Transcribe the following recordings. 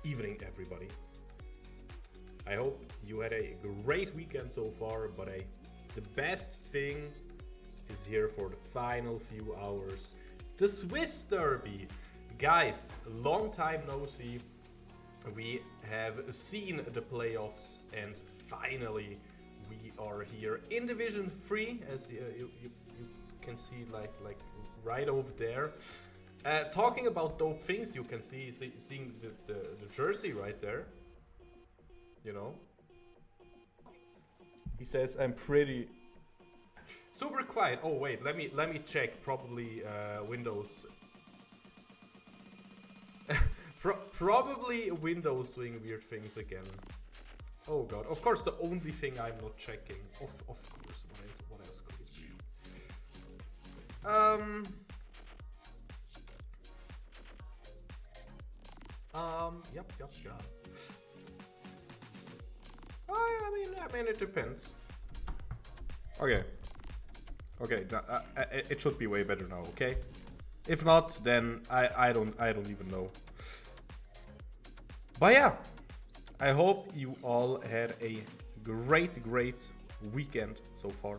evening, everybody. I hope you had a great weekend so far, but the best thing is here for the final few hours. The Swiss Derby. Guys, long time no see. We have seen the playoffs and finally we are here in Division 3, as you can see like right over there. Talking about dope things, you can seeing the jersey right there. You know, he says I'm pretty super quiet. Oh wait, let me check. Probably Windows. Probably Windows doing weird things again. Oh god! Of course, the only thing I'm not checking. Of course, what else could it be? Yep. I mean, it depends. Okay, it should be way better now. Okay, if not, then I don't even know. But yeah, I hope you all had a great weekend so far.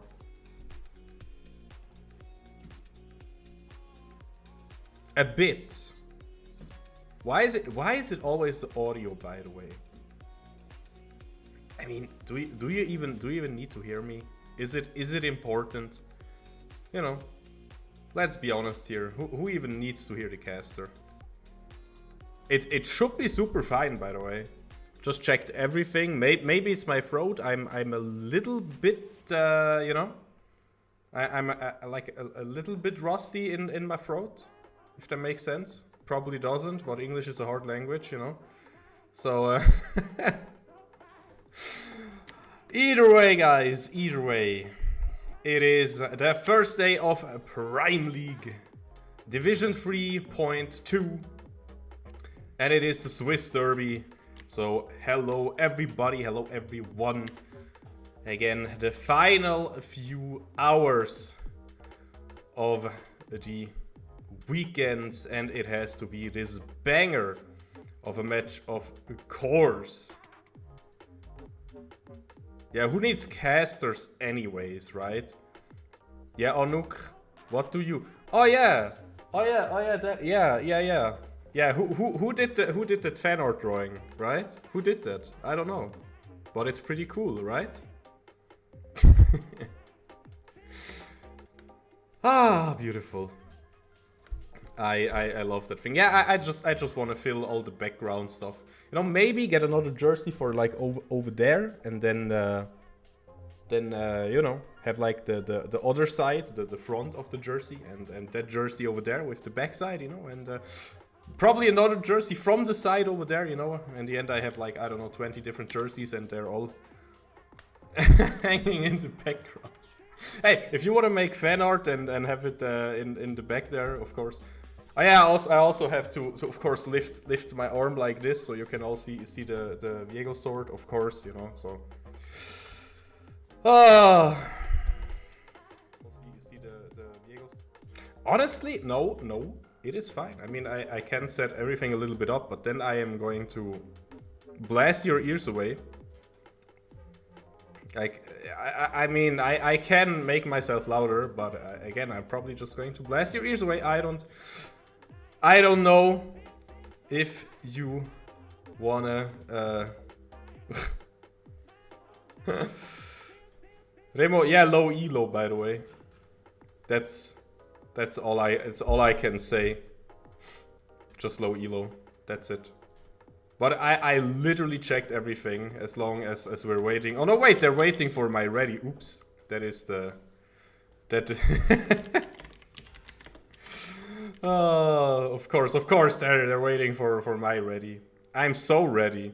A bit. Why is it always the audio, by the way? I mean, do you even need to hear me? Is it important? You know, let's be honest here. Who even needs to hear the caster? It should be super fine, by the way. Just checked everything. Maybe it's my throat. I'm a little bit, you know, I'm like a little bit rusty in my throat, if that makes sense. Probably doesn't, but English is a hard language, you know. So either way, guys, either way, it is the first day of Prime League, Division 3.2, and it is the Swiss Derby. So hello everybody, hello everyone. Again, the final few hours of the weekend, and it has to be this banger of a match, of course. Yeah, who needs casters anyways, right? Yeah, Anuk, what do you? Oh yeah, that, yeah. Who did that fan art drawing, right? Who did that? I don't know, but it's pretty cool, right? Ah, beautiful. I love that thing. Yeah, I just want to fill all the background stuff. You know, maybe get another jersey for like over there, and then you know, have like the other side, the front of the jersey, and that jersey over there with the back side, you know, and probably another jersey from the side over there, you know. In the end, I have like, I don't know, 20 different jerseys, and they're all hanging in the background. Hey, if you want to make fan art and have it in the back there, of course. Oh yeah, I also have to of course lift my arm like this, so you can all see the Viego sword, of course, you know. So see the Viego. Honestly, no, it is fine. I mean, I can set everything a little bit up, but then I am going to blast your ears away. Like, I mean, I can make myself louder, but again, I'm probably just going to blast your ears away. I don't know if you wanna Remo, yeah, low elo, by the way. That's all I can say. Just low elo. That's it. But I literally checked everything as long as we're waiting. Oh no, wait, they're waiting for my ready. Oops. That is that of course they're waiting for my ready. I'm so ready.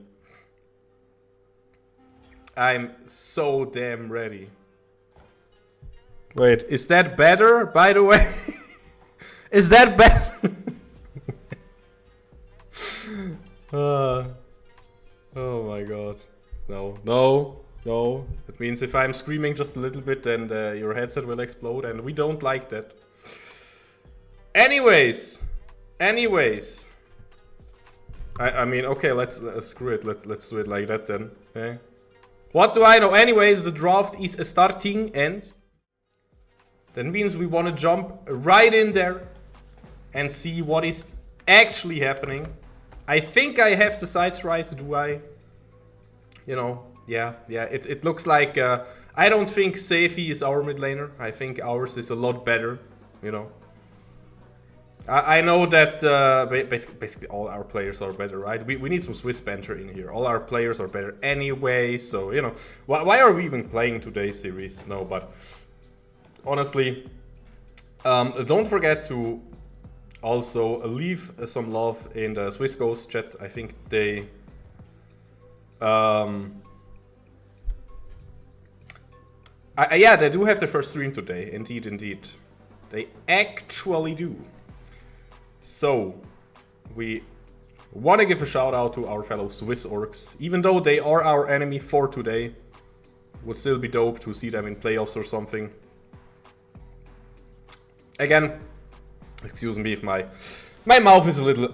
I'm so damn ready. Wait, is that better, by the way? Is that better? Oh my god. No. That means if I'm screaming just a little bit, then your headset will explode, and we don't like that. Anyways. I mean, okay, let's screw it. Let's do it like that then. Okay. What do I know? Anyways, the draft is starting, and that means we want to jump right in there and see what is actually happening. I think I have the sides right, do I? You know, yeah. It looks like I don't think Seifi is our mid laner. I think ours is a lot better, you know. I know that basically all our players are better, right? We need some Swiss banter in here. All our players are better anyway, so, you know. Why are we even playing today's series? No, but honestly, don't forget to also leave some love in the SwissGhosts chat. I think they... yeah, they do have their first stream today. Indeed. They actually do. So, we want to give a shout out to our fellow Swiss orcs. Even though they are our enemy for today, would still be dope to see them in playoffs or something. Again, excuse me if my mouth is a little,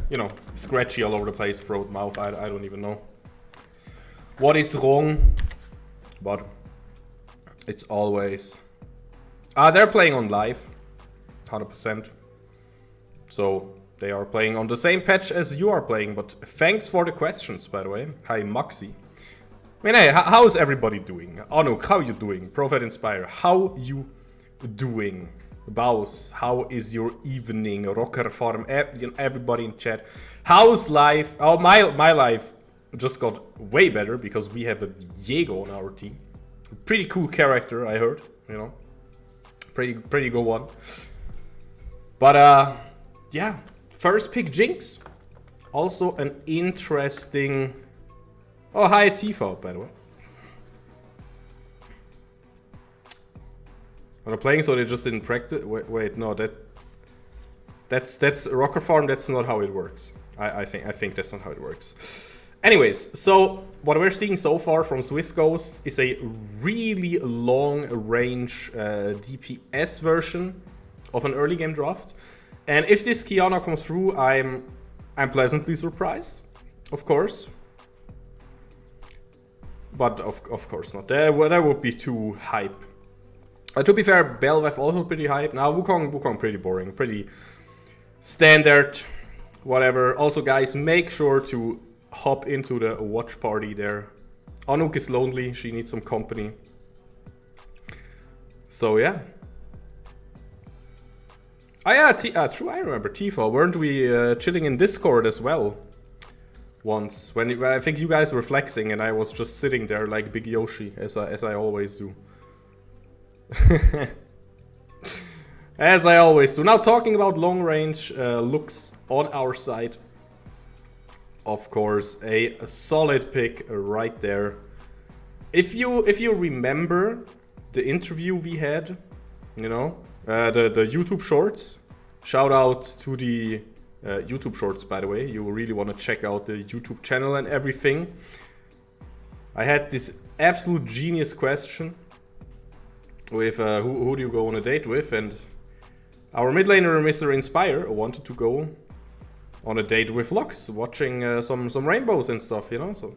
you know, scratchy all over the place, throat, mouth, I don't even know what is wrong, but it's always... they're playing on live, 100%. So they are playing on the same patch as you are playing, but thanks for the questions, by the way. Hi, Maxi. I mean, hey, how is everybody doing? Anuk, how you doing? Prophet Inspire, how you doing? Baus, how is your evening? Rocker Farm, everybody in chat. How's life? Oh, my life just got way better because we have a Diego on our team. Pretty cool character, I heard, you know. Pretty good one. But, yeah, first pick Jinx. Also an interesting... Oh, hi Tifa, by the way. When they're playing, so they just didn't practice. Wait, no, that's Rocker Farm. That's not how it works. I think that's not how it works. Anyways, so what we're seeing so far from SwissGhosts is a really long-range DPS version of an early game draft. And if this Kiana comes through, I'm pleasantly surprised, of course. But of course not. That would be too hype. To be fair, Belveth also pretty hype. Now Wukong pretty boring, pretty standard, whatever. Also, guys, make sure to hop into the watch party there. Anuk is lonely; she needs some company. So yeah. Oh yeah, true. I remember Tifa. Weren't we chilling in Discord as well? Once when I think you guys were flexing and I was just sitting there like Big Yoshi, as I always do. As I always do. Now talking about long range looks on our side. Of course, a solid pick right there. If you remember the interview we had, you know, the YouTube shorts. Shout out to the YouTube shorts, by the way. You really want to check out the YouTube channel and everything. I had this absolute genius question with who do you go on a date with, and our mid laner Mr. Inspire wanted to go on a date with Lux, watching some rainbows and stuff, you know. So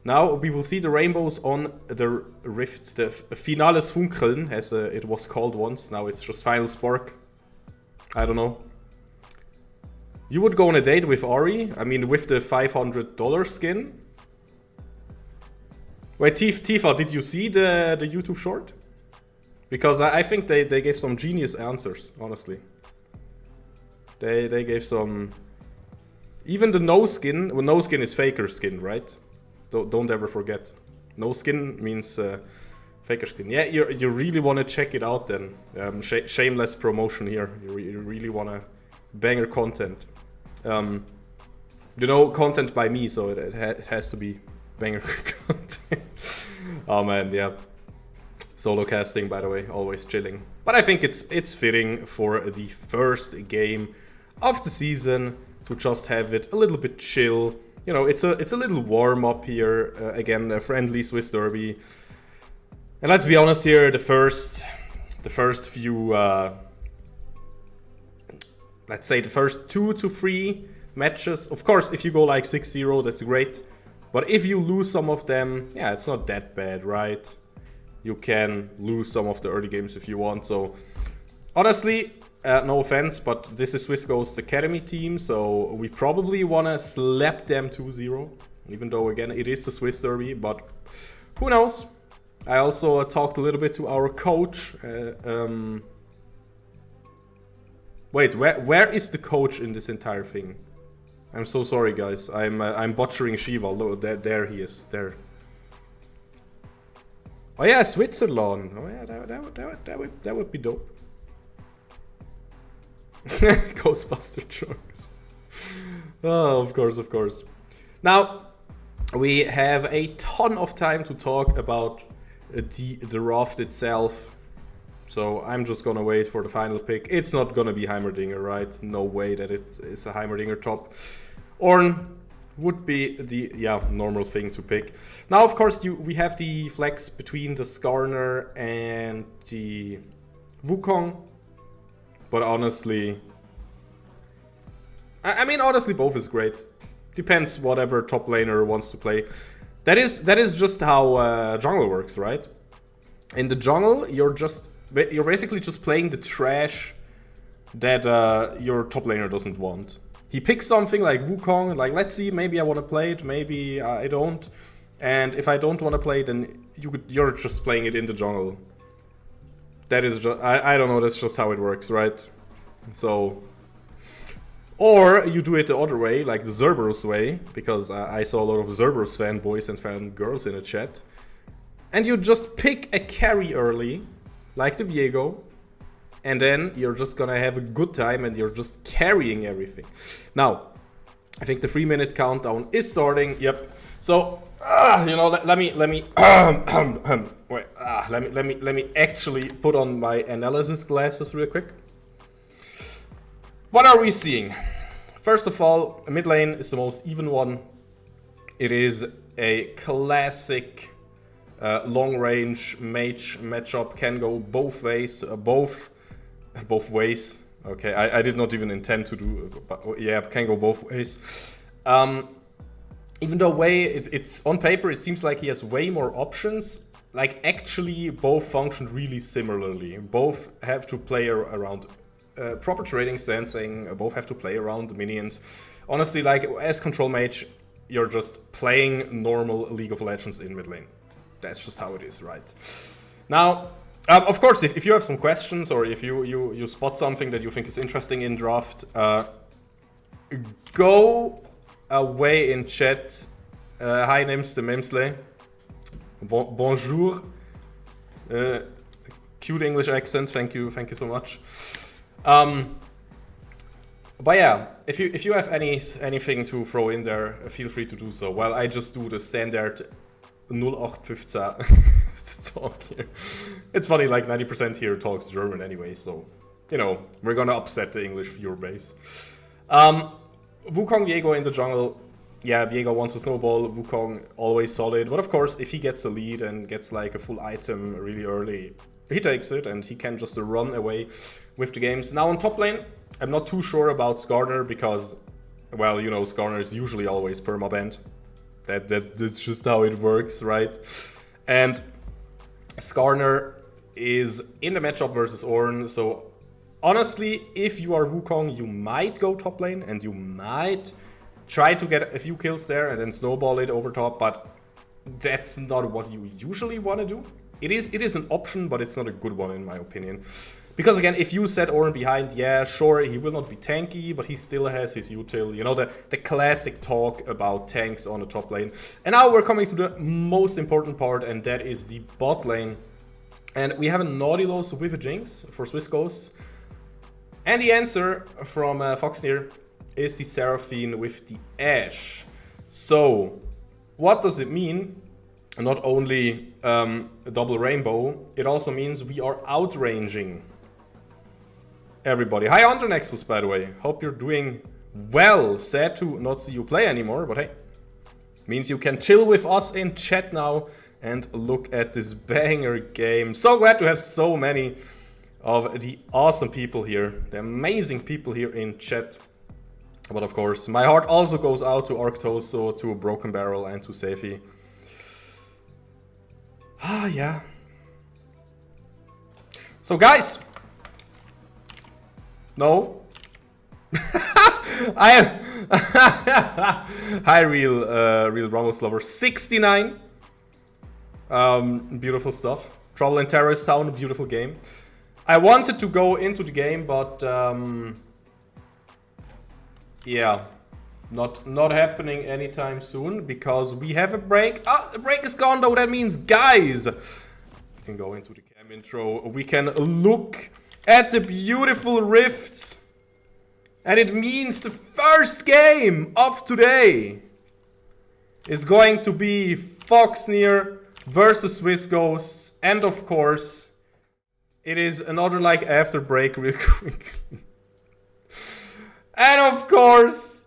now we will see the rainbows on the Rift, the Finales Funkeln, as it was called once. Now it's just Final Spark. I don't know. You would go on a date with Ari? I mean, with the $500 skin? Wait, Tifa, did you see the YouTube short? Because I think they gave some genius answers, honestly. They gave some... Even the no skin... Well, no skin is faker skin, right? Don't ever forget. No skin means faker skin. Yeah, you really want to check it out then. Shameless promotion here. You really want to banger content. You know, content by me, so it has to be banger content. Oh man, yeah. Solo casting, by the way, always chilling. But I think it's fitting for the first game of the season to just have it a little bit chill. You know, it's a little warm up here. Again, a friendly Swiss derby. And let's be honest here, the first few, let's say the first 2 to 3 matches. Of course, if you go like 6-0, that's great. But if you lose some of them, yeah, it's not that bad, right? You can lose some of the early games if you want. So honestly, no offense, but this is SwissGhosts Academy team, so we probably want to slap them 2-0. Even though, again, it is a Swiss derby, but who knows? I also talked a little bit to our coach. Wait, where is the coach in this entire thing? I'm so sorry, guys. I'm butchering Shiva. Look, there he is. There. Oh yeah, Switzerland. Oh yeah, that would be dope. Ghostbuster jokes. Oh, of course, of course. Now we have a ton of time to talk about the raft itself. So I'm just gonna wait for the final pick. It's not gonna be Heimerdinger, right? No way that it is a Heimerdinger top. Ornn would be the normal thing to pick. Now, of course, we have the flex between the Foxnyr and the Wukong. But honestly, I mean, honestly, both is great. Depends whatever top laner wants to play. That is just how jungle works, right? In the jungle, you're basically just playing the trash that your top laner doesn't want. He picks something like Wukong, like, let's see, maybe I want to play it, maybe I don't. And if I don't want to play it, then you're just playing it in the jungle. That is just, I don't know, that's just how it works, right? So, or you do it the other way, like the Cerberus way, because I saw a lot of Cerberus fanboys and fangirls in the chat. And you just pick a carry early, like the Viego, and then you're just gonna have a good time and you're just carrying everything. Now, I think the 3-minute countdown is starting. Yep. So, you know, let me wait. Let me actually put on my analysis glasses real quick. What are we seeing? First of all, mid lane is the most even one. It is a classic long-range mage matchup. Can go both ways. Both ways. Okay, I did not even intend to do, but yeah, can go both ways. Even though it's on paper, it seems like he has way more options. Like, actually, both function really similarly. Both have to play around proper trading stancing. Both have to play around the minions. Honestly, like, as control mage, you're just playing normal League of Legends in mid lane. That's just how it is, right? Now, of course, if you have some questions or if you spot something that you think is interesting in draft, go away in chat. Hi, name's the Memsley. Bonjour. Cute English accent. Thank you so much. But yeah, if you have anything to throw in there, feel free to do so. While I just do the standard 0815 talk here. It's funny, like 90% here talks German anyway, so you know, we're gonna upset the English viewer base. Wukong Viego in the jungle. Yeah, Viego wants to snowball, Wukong always solid, but of course if he gets a lead and gets like a full item really early, he takes it and he can just run away with the games. Now on top lane, I'm not too sure about Foxnyr because, well, you know, Foxnyr is usually always permabanned. That's just how it works, right? And Foxnyr is in the matchup versus Ornn, so honestly, if you are Wukong, you might go top lane and you might try to get a few kills there and then snowball it over top, but that's not what you usually want to do. It is an option, but it's not a good one in my opinion. Because again, if you set Ornn behind, yeah, sure, he will not be tanky, but he still has his util. You know, the classic talk about tanks on the top lane. And now we're coming to the most important part, and that is the bot lane. And we have a Nautilus with a Jinx for SwissGhosts. And the answer from Foxnyr is the Seraphine with the Ashe. So, what does it mean? Not only a double rainbow, it also means we are outranging everybody. Hi Under Nexus, by the way. Hope you're doing well. Sad to not see you play anymore, but hey. Means you can chill with us in chat now and look at this banger game. So glad to have so many of the awesome people here. The amazing people here in chat. But of course, my heart also goes out to Arctoso, to Broken Barrel, and to Safi. Ah, yeah. So guys, no, I am hi, real Ramos lover 69. Beautiful stuff. Trouble in Terrorist Town, beautiful game. I wanted to go into the game, but yeah, not happening anytime soon because we have a break. Ah, the break is gone though. That means, guys, we can go into the cam intro. We can look at the beautiful rifts, and it means the first game of today is going to be Foxnyr versus SwissGhosts, and of course, it is another like after break real quick. And of course,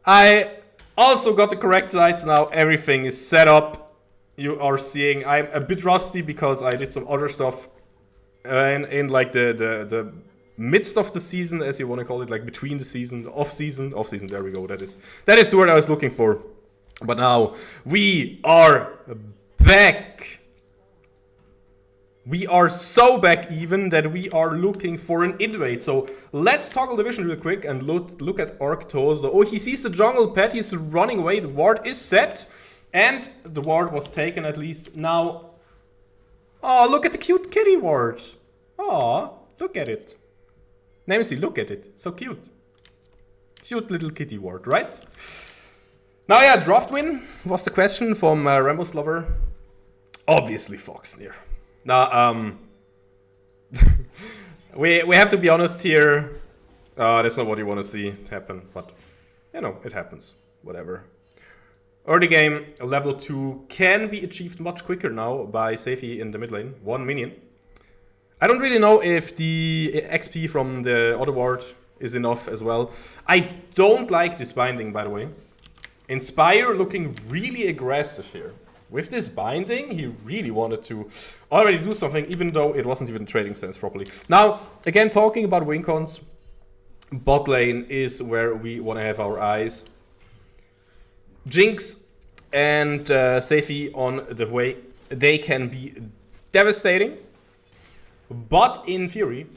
I also got the correct sides now. Everything is set up. You are seeing I'm a bit rusty because I did some other stuff in like the midst of the season, as you want to call it, like between the season, off season. There we go. That is the word I was looking for. But now we are back. We are so back even that we are looking for an invade. So let's toggle the vision real quick and look at Arctoso. Oh, he sees the jungle pet. He's running away. The ward is set. And the ward was taken at least. Now, oh, look at the cute kitty ward. Oh, look at it. Namesy, look at it. So cute. Cute little kitty ward, right? Now, yeah, draft win was the question from Rambo's lover. Obviously, Foxnyr. Now, we have to be honest here. That's not what you want to see happen, but you know, it happens. Whatever. Early game, level 2 can be achieved much quicker now by Safi in the mid lane. 1 minion. I don't really know if the XP from the other ward is enough as well. I don't like this binding, by the way. Inspire looking really aggressive here. With this binding, he really wanted to already do something, even though it wasn't even trading stance properly. Now, again, talking about win cons, bot lane is where we want to have our eyes. Jinx and Safi on the way, they can be devastating. But in theory,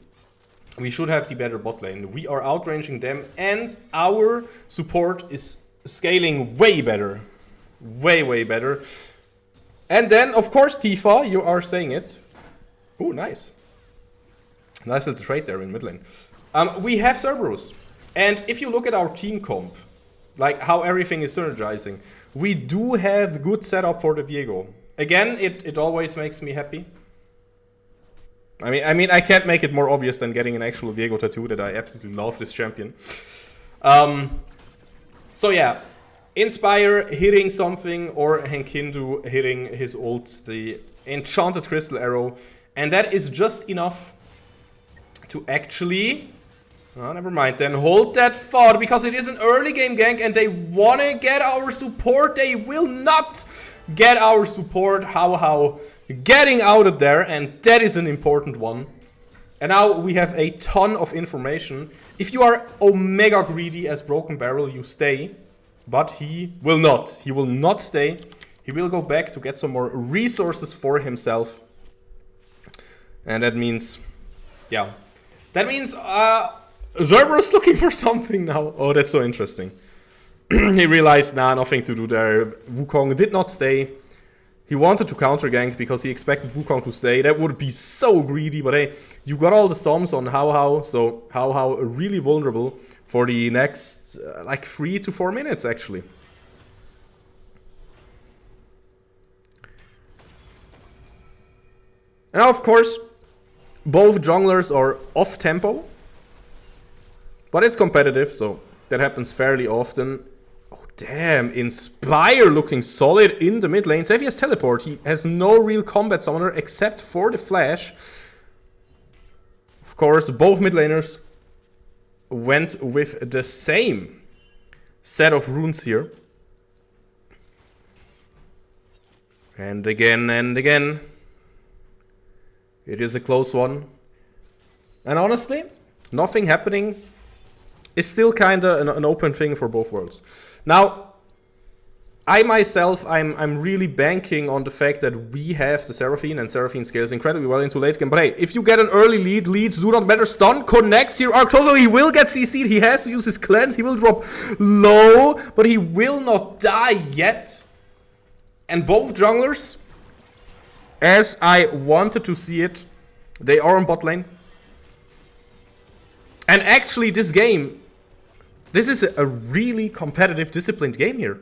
we should have the better bot lane. We are outranging them, and our support is scaling way better. Way better. And then, of course, Tifa, you are saying it. Oh, nice. Nice little trade there in mid lane. We have Cerberus. And if you look at our team comp, like how everything is synergizing, we do have good setup for the Viego. Again, it always makes me happy. I mean, I can't make it more obvious than getting an actual Viego tattoo that I absolutely love this champion. So yeah. Inspire hitting something, or Henkindu hitting his ult, the Enchanted Crystal Arrow. And that is just enough to actually, oh, never mind, then hold that thought, because it is an early game gank and they want to get our support. They will not get our support. How getting out of there, and that is an important one. And now we have a ton of information. If you are Omega greedy as Broken Barrel, you stay. But he will not. He will not stay. He will go back to get some more resources for himself. And that means, yeah. That means Cerberus looking for something now. Oh, that's so interesting. He realized, nah, nothing to do there. Wukong did not stay. He wanted to counter gank because he expected Wukong to stay. That would be so greedy. But hey, you got all the sums on How. So How really vulnerable for the next like 3 to 4 minutes actually. And now, of course, both junglers are off tempo, but it's competitive, so that happens fairly often. Oh damn, Inspire looking solid in the mid lane. Safi has teleport. He has no real combat summoner except for the flash. Of course, both mid laners went with the same set of runes here. And again. It is a close one. And honestly, nothing happening is still kind of an open thing for both worlds. Now, I myself, I'm really banking on the fact that we have the Seraphine, and Seraphine scales incredibly well into late game. But hey, if you get an early lead, leads do not matter. Stun connects here. Arctoso, he will get CC'd. He has to use his cleanse. He will drop low, but he will not die yet. And both junglers, as I wanted to see it, they are on bot lane. And actually, this game, this is a really competitive, disciplined game here.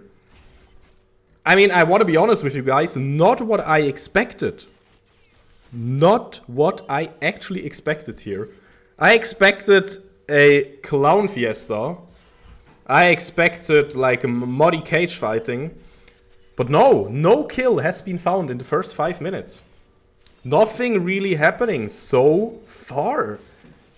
I mean, I want to be honest with you guys, not what I expected. Not what I actually expected here. I expected a clown fiesta. I expected like a muddy cage fighting. But no kill has been found in the first 5 minutes. Nothing really happening so far.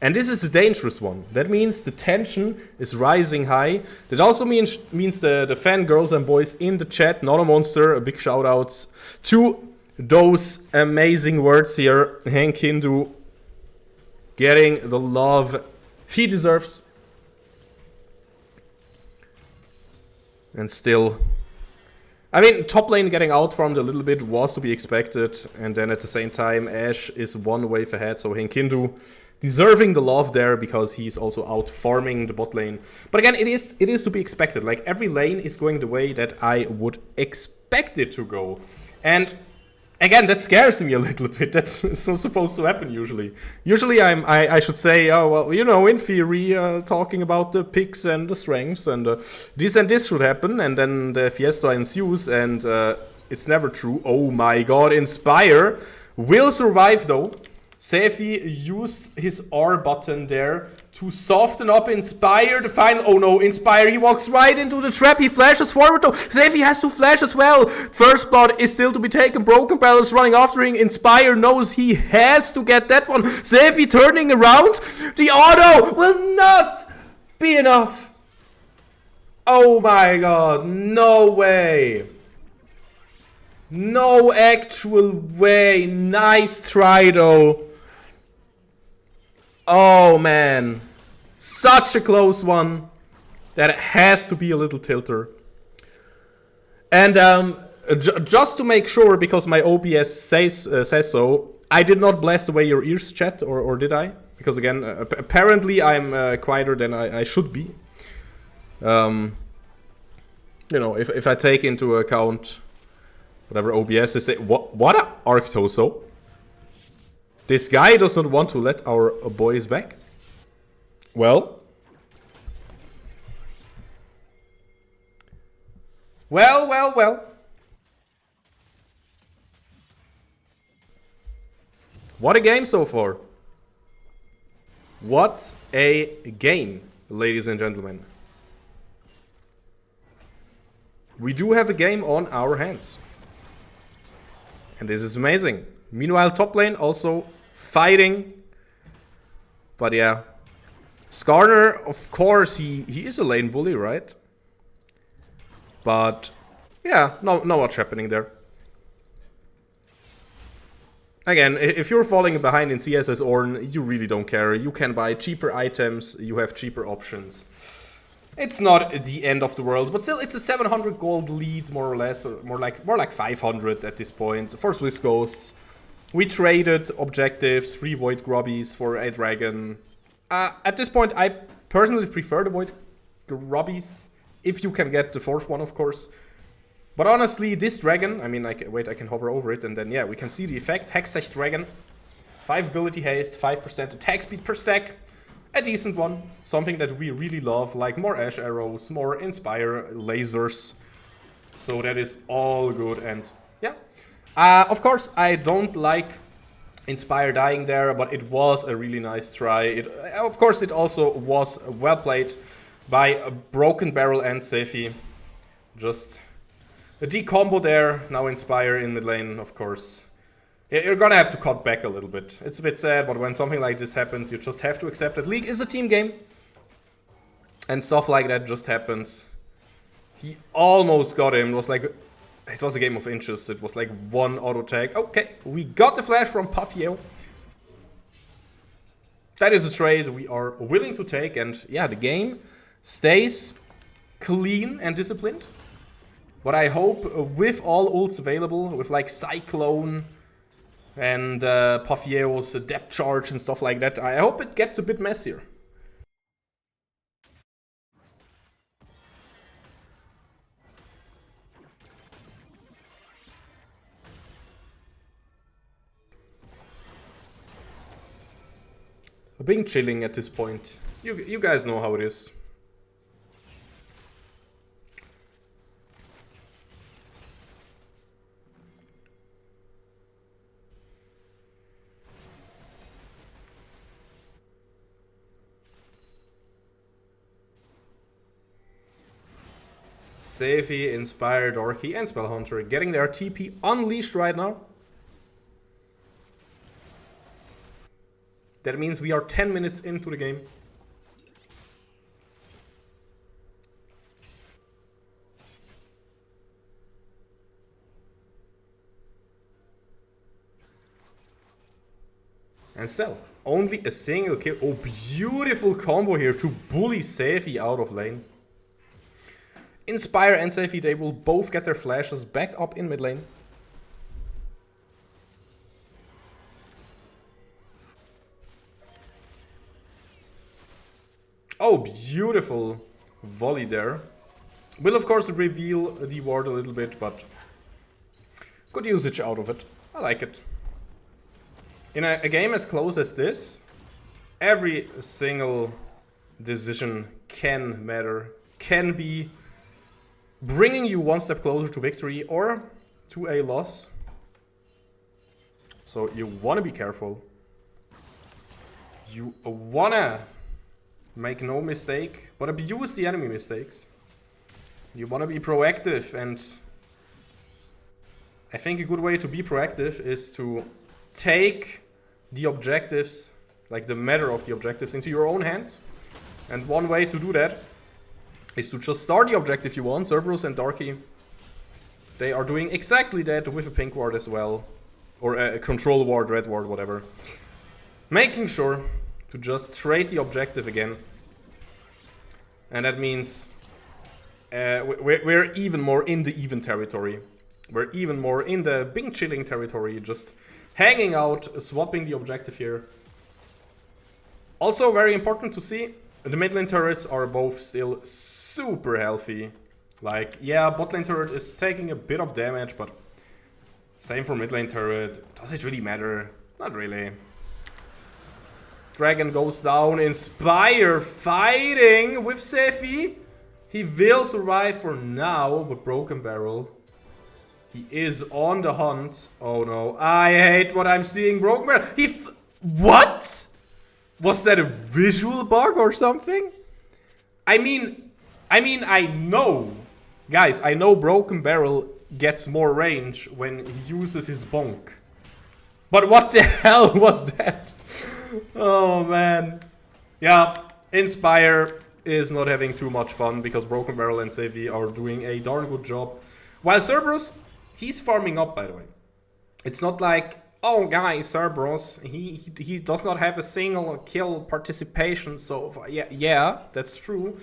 And this is a dangerous one. That means the tension is rising high. That also means the fangirls and boys in the chat, not a monster, a big shout outs to those amazing words here. Hank Hindu getting the love he deserves. And still, I mean, top lane getting outfarmed a little bit was to be expected. And then at the same time, Ashe is one wave ahead. So Hank Hindu deserving the love there because he's also out farming the bot lane. But again, it is to be expected. Like, every lane is going the way that I would expect it to go. And again, that scares me a little bit. That's not supposed to happen usually. Usually I should say, oh, well, you know, in theory, talking about the picks and the strengths and this should happen. And then the fiesta ensues and it's never true. Oh my god, Inspire will survive though. Seifi used his R button there to soften up Inspire. The final... Oh no, Inspire, he walks right into the trap. He flashes forward though. Seifi has to flash as well. First blood is still to be taken. Broken Barrel is running after him. Inspire knows he has to get that one. Seifi turning around. The auto will not be enough. Oh my god, no way. No actual way. Nice try though. Oh man, such a close one that it has to be a little tilter. And just to make sure, because my OBS says so, I did not blast away your ears, chat, or did I? Because again, apparently I'm quieter than I should be. You know, if I take into account whatever OBS is saying. What a Arctoso. This guy does not want to let our boys back. Well. Well. What a game so far. What a game, ladies and gentlemen. We do have a game on our hands. And this is amazing. Meanwhile, top lane also fighting. But yeah. Skarner, of course, he is a lane bully, right? But yeah, not much happening there. Again, if you're falling behind in CS as Ornn, you really don't care. You can buy cheaper items, you have cheaper options. It's not the end of the world, but still, it's a 700 gold lead, more or less, or more like 500 at this point. For SwissGhosts, we traded objectives, 3 Void Grubbies for a dragon. At this point, I personally prefer the Void Grubbies, if you can get the 4th one, of course. But honestly, this dragon, I mean, I can hover over it, and then, yeah, we can see the effect. Hextech Dragon, 5 ability haste, 5% attack speed per stack. A decent one. Something that we really love, like more Ashe arrows, more Inspire lasers. So that is all good, and yeah. Of course, I don't like Inspire dying there, but it was a really nice try. Of course, it also was well played by a Broken Barrel and Seifi. Just a D-combo there, now Inspire in mid lane, of course. You're gonna have to cut back a little bit. It's a bit sad, but when something like this happens, you just have to accept that League is a team game. And stuff like that just happens. He almost got him. It was a game of inches. It was like 1 auto tag. Okay, we got the flash from Puffyeo. that is a trade we are willing to take. And yeah, the game stays clean and disciplined. But I hope with all ults available, with like Cyclone and Pafieo's depth charge and stuff like that, I hope it gets a bit messier. Being chilling at this point. You guys know how it is. Seifi, Inspire, Dorky, and Spellhunter getting their TP unleashed right now. That means we are 10 minutes into the game. And still, only a single kill. Oh, beautiful combo here to bully Seifi out of lane. Inspire and Seifi, they will both get their flashes back up in mid lane. Oh, beautiful volley there. Will of course reveal the ward a little bit, but good usage out of it. I like it. In a game as close as this, every single decision can matter, can be bringing you one step closer to victory or to a loss. So you want to be careful. You wanna make no mistake, but abuse the enemy mistakes. You want to be proactive, and I think a good way to be proactive is to take the objectives, like the matter of the objectives, into your own hands. And one way to do that is to just start the objective you want. Cerberus and Darky, they are doing exactly that with a pink ward as well, or a control ward, red ward, whatever. Making sure to just trade the objective again. And that means we're even more in the even territory. We're even more in the being chilling territory, just hanging out, swapping the objective here. Also very important to see, the mid lane turrets are both still super healthy. Like, yeah, bot lane turret is taking a bit of damage, but same for mid lane turret. Does it really matter? Not really. Dragon goes down, Inspire fighting with Seifi. He will survive for now, but Broken Barrel, he is on the hunt. Oh no, I hate what I'm seeing. Broken Barrel, what? Was that a visual bug or something? I mean, I know, guys, I know Broken Barrel gets more range when he uses his bonk. But what the hell was that? Oh man. Yeah, Inspire is not having too much fun because Broken Barrel and Seifi are doing a darn good job. While Cerberus, he's farming up, by the way. It's not like, oh guys, Cerberus, he does not have a single kill participation so far. Yeah, that's true.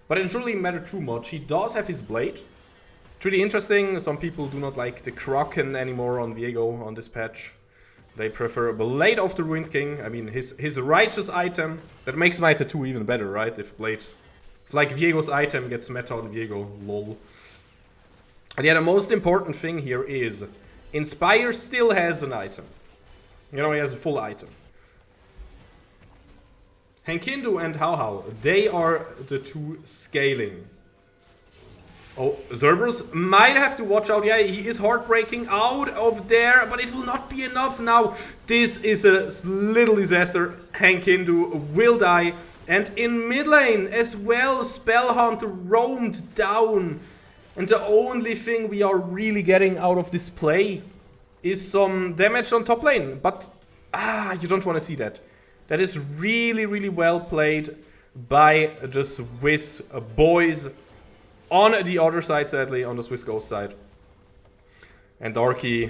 But it doesn't really matter too much. He does have his blade. It's really interesting. Some people do not like the Kraken anymore on Viego on this patch. They prefer Blade of the Ruined King. I mean, his righteous item. That makes Meta 2 even better, right? If like Viego's item gets meta on Viego, lol. And yeah, the most important thing here is Inspire still has an item. You know, he has a full item. Henkindu and Hao, they are the two scaling. Oh, Cerberus might have to watch out. Yeah, he is heartbreaking out of there, but it will not be enough now. This is a little disaster. Henkindu will die. And in mid lane as well, Spellhunter roamed down. And the only thing we are really getting out of this play is some damage on top lane. But, you don't want to see that. That is really, really well played by the Swiss boys. On the other side, sadly, on the SwissGhosts side. And Darky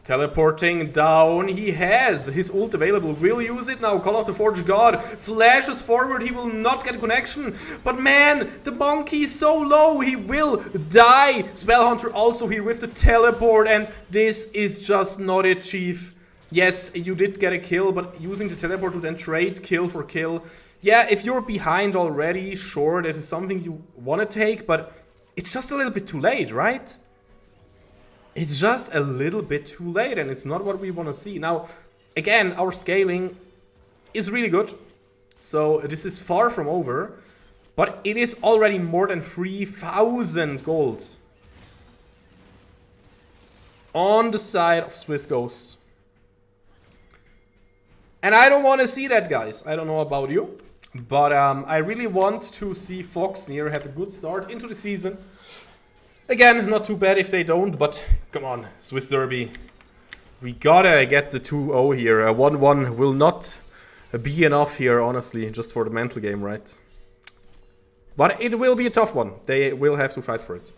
Teleporting down, he has his ult available, will use it now, Call of the Forge God, flashes forward, he will not get a connection, but man, the monkey is so low, he will die. Spellhunter also here with the teleport, and this is just not it, Chief. Yes, you did get a kill, but using the teleport to then trade kill for kill, yeah, if you're behind already, sure, this is something you want to take, but it's just a little bit too late, right? It's just a little bit too late, and it's not what we want to see. Now, again, our scaling is really good. So this is far from over. But it is already more than 3,000 gold on the side of SwissGhosts. And I don't want to see that, guys. I don't know about you. But I really want to see Foxnyr have a good start into the season. Again, not too bad if they don't, but come on, Swiss Derby. We gotta get the 2-0 here. 1-1 will not be enough here, honestly, just for the mental game, right? But it will be a tough one. They will have to fight for it.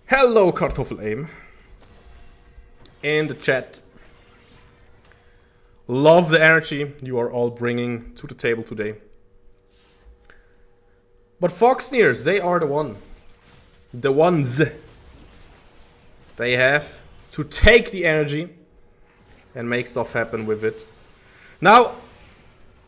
Hello, Kartoffel Aim. In the chat. Love the energy you are all bringing to the table today. But Foxnyrs, they are the one. The ones. They have to take the energy and make stuff happen with it. Now,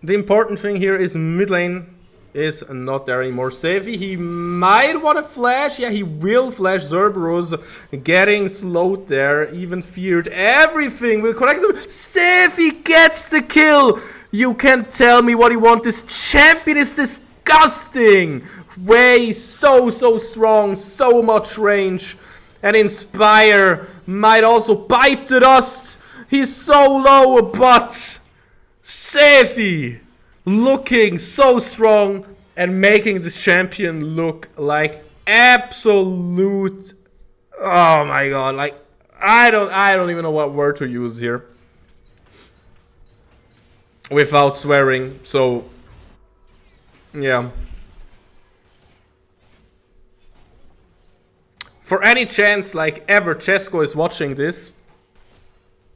the important thing here is mid lane is not there anymore. Sevi, he might want to flash. Yeah, he will flash. Zerberus getting slowed there. Even feared. Everything will connect him. Sevi gets the kill. You can't tell me what he wants. This champion is disgusting. Way so strong. So much range. And Inspire might also bite the dust. He's so low, but Sevi looking so strong and making this champion look like absolute, oh my god, like I don't even know what word to use here without swearing. So yeah, for any chance like ever Chesko is watching this,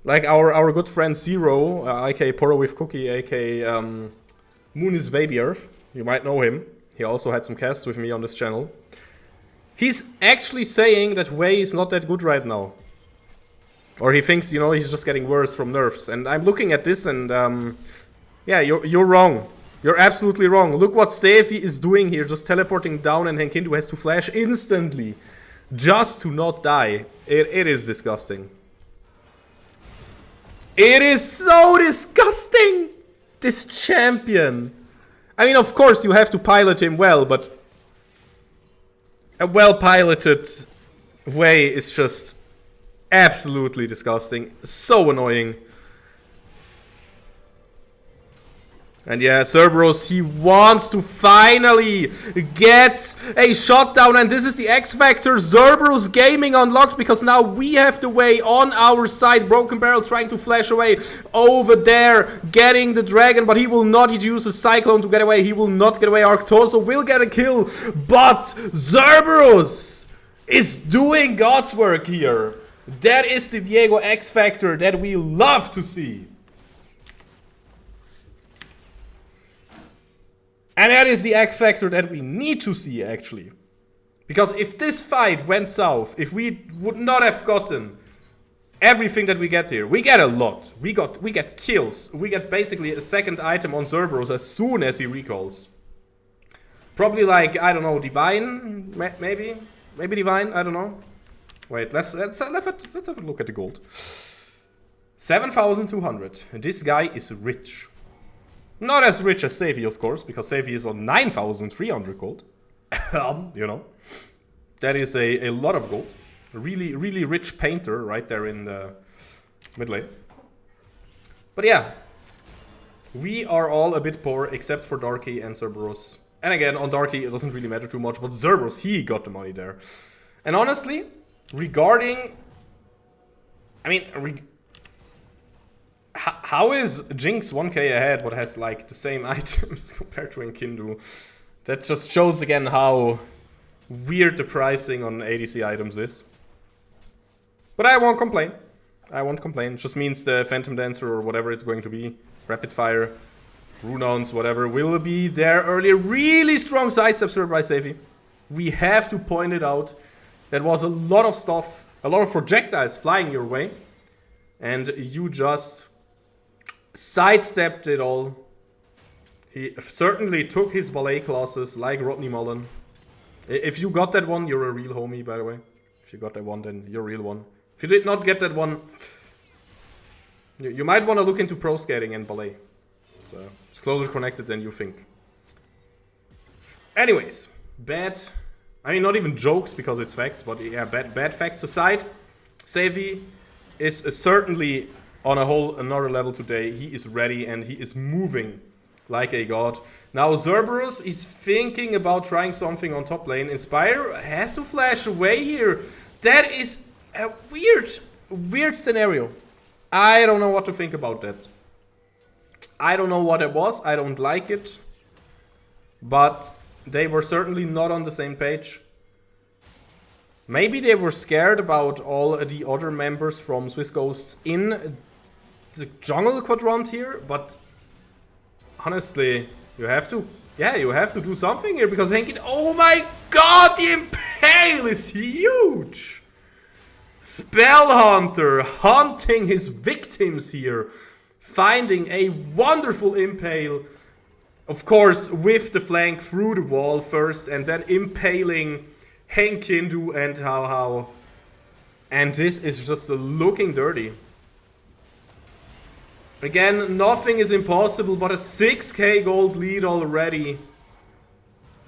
like our good friend Zero, aka Poro with Cookie, aka Moon is Baby Earth. You might know him. He also had some casts with me on this channel. He's actually saying that Wei is not that good right now. Or he thinks, you know, he's just getting worse from nerfs. And I'm looking at this and, yeah, you're wrong. You're absolutely wrong. Look what Steffi is doing here, just teleporting down, and Henkindu has to flash instantly. Just to not die. It is disgusting. It is so disgusting! This champion. I mean, of course, you have to pilot him well, but a well-piloted way is just absolutely disgusting. So annoying. And yeah, Cerberus, he wants to finally get a shutdown, and this is the X Factor. Cerberus Gaming unlocked, because now we have the way on our side. Broken Barrel trying to flash away over there, getting the dragon, but he will not. He uses Cyclone to get away. He will not get away. Arctoso will get a kill, but Cerberus is doing God's work here. That is the Viego X Factor that we love to see. And that is the X Factor that we need to see, actually. Because if this fight went south, if we would not have gotten everything that we get here, we get a lot. We get kills. We get basically a second item on Cerberus as soon as he recalls. Probably like, I don't know, Divine? Maybe? Maybe Divine? I don't know. Wait, let's have a look at the gold. 7,200. This guy is rich. Not as rich as Sevi, of course, because Sevi is on 9,300 gold. You know, that is a lot of gold. A really rich painter right there in the mid lane. But yeah, we are all a bit poor except for Darky and Cerberus. And again, on Darky it doesn't really matter too much, but Cerberus, he got the money there. And honestly, regarding... I mean, how is Jinx 1k ahead but has like the same items compared to Enkindu? That just shows again how weird the pricing on ADC items is. But I won't complain. I won't complain. It just means the Phantom Dancer or whatever it's going to be, Rapid Fire, Runons, whatever, will be there earlier. Really strong sidesteps by Seifi. We have to point it out. That was a lot of stuff, a lot of projectiles flying your way. And you just sidestepped it all. He certainly took his ballet classes like Rodney Mullen. If you got that one, you're a real homie, by the way. If you got that one, then you're a real one. If you did not get that one, you might want to look into pro skating and ballet. It's closer connected than you think. Anyways, I mean, not even jokes because it's facts, but yeah, bad facts aside, Seifi is certainly on a whole another level today. He is ready and he is moving like a god. Now Cerberus is thinking about trying something on top lane. Inspire has to flash away here. That is a weird scenario. I don't know what to think about that. I don't know what it was. I don't like it. But they were certainly not on the same page. Maybe they were scared about all the other members from SwissGhosts in the jungle quadrant here, but honestly, you have to do something here because Henkin, oh my god, the Impale is huge! Spellhunter hunting his victims here, finding a wonderful Impale, of course with the flank through the wall first and then impaling Henkindu and How. And this is just looking dirty. Again, nothing is impossible, but a 6k gold lead already.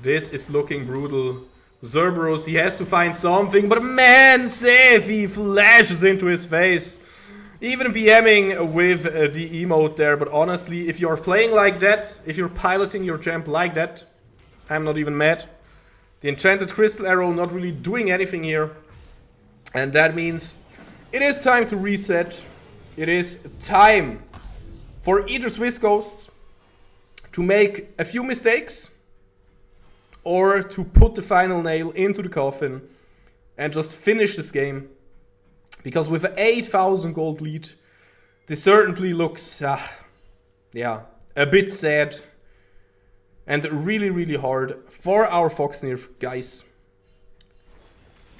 This is looking brutal. Cerberus, he has to find something, but man, Seifi flashes into his face. Even BMing with the emote there, but honestly, if you're playing like that, if you're piloting your champ like that, I'm not even mad. The Enchanted Crystal Arrow not really doing anything here. And that means it is time to reset. It is time for either SwissGhosts to make a few mistakes or to put the final nail into the coffin and just finish this game. Because with an 8,000 gold lead, this certainly looks, a bit sad. And really hard for our Foxnyr guys.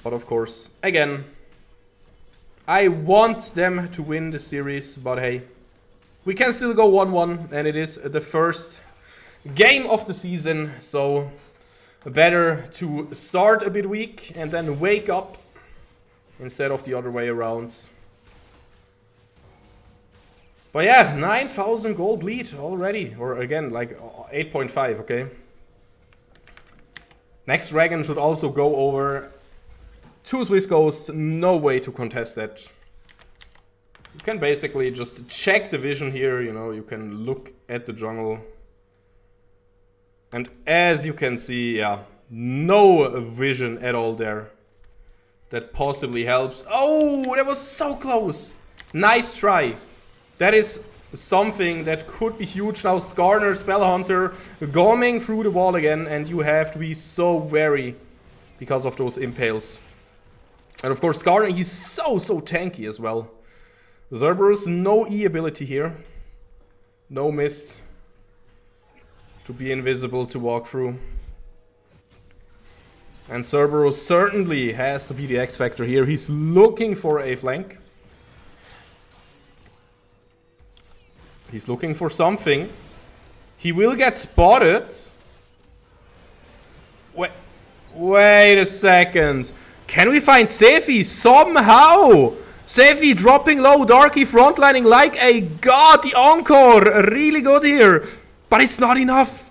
But of course, again, I want them to win the series, but hey, we can still go 1-1, and it is the first game of the season, so better to start a bit weak and then wake up instead of the other way around. But yeah, 9,000 gold lead already, or again, like 8.5, okay? Next dragon should also go over 2 SwissGhosts, no way to contest that. You can basically just check the vision here, you know, you can look at the jungle. And as you can see, yeah, no vision at all there. That possibly helps. Oh, that was so close! Nice try. That is something that could be huge. Now Skarner, Spellhunter, gomming through the wall again, and you have to be so wary because of those impales. And of course Skarner, he's so tanky as well. Cerberus, no E ability here. No mist. To be invisible, to walk through. And Cerberus certainly has to be the X Factor here. He's looking for a flank. He's looking for something. He will get spotted. Wait a second. Can we find Seifi somehow? Seifi dropping low, Darky frontlining like a god. The encore, really good here. But it's not enough.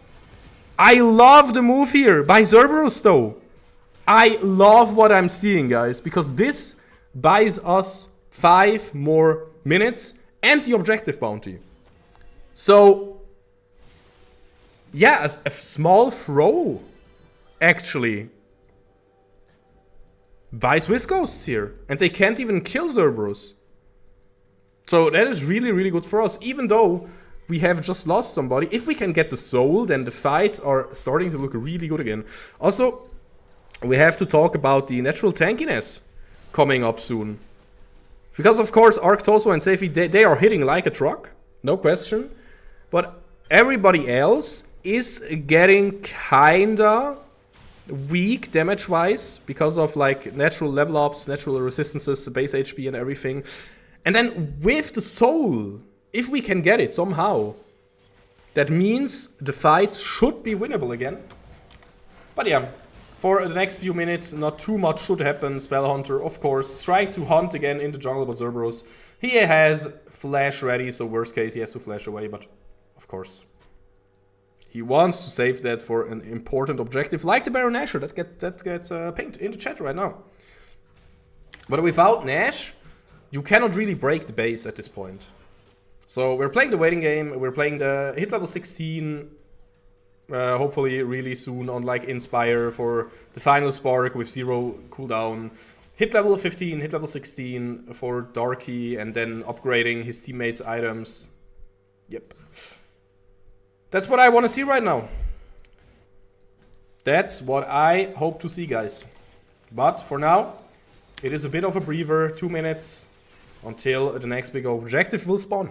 I love the move here by Cerberus though. I love what I'm seeing, guys, because this buys us 5 more minutes and the objective bounty. So, yeah, a small throw, actually, by SwissGhosts here. And they can't even kill Cerberus. So that is really, really good for us. Even though we have just lost somebody, if we can get the soul, then the fights are starting to look really good again. Also, we have to talk about the natural tankiness coming up soon. Because of course, Arctoso and Sefi, they are hitting like a truck. No question. But everybody else is getting kinda weak damage-wise because of like natural level ups, natural resistances, base HP and everything. And then with the soul, if we can get it somehow, that means the fights should be winnable again. But yeah, for the next few minutes, not too much should happen. Spellhunter, of course, trying to hunt again in the jungle, but Cerberus, he has flash ready, so worst case he has to flash away, but of course he wants to save that for an important objective like the Baron Nashor that gets pinged in the chat right now. But without Nash, you cannot really break the base at this point. So we're playing the waiting game, we're playing the hit level 16, hopefully really soon on like Inspire for the final spark with 0 cooldown. Hit level 15, hit level 16 for Darky, and then upgrading his teammates' items. Yep. That's what I want to see right now. That's what I hope to see, guys. But for now, it is a bit of a breather, 2 minutes until the next big objective will spawn.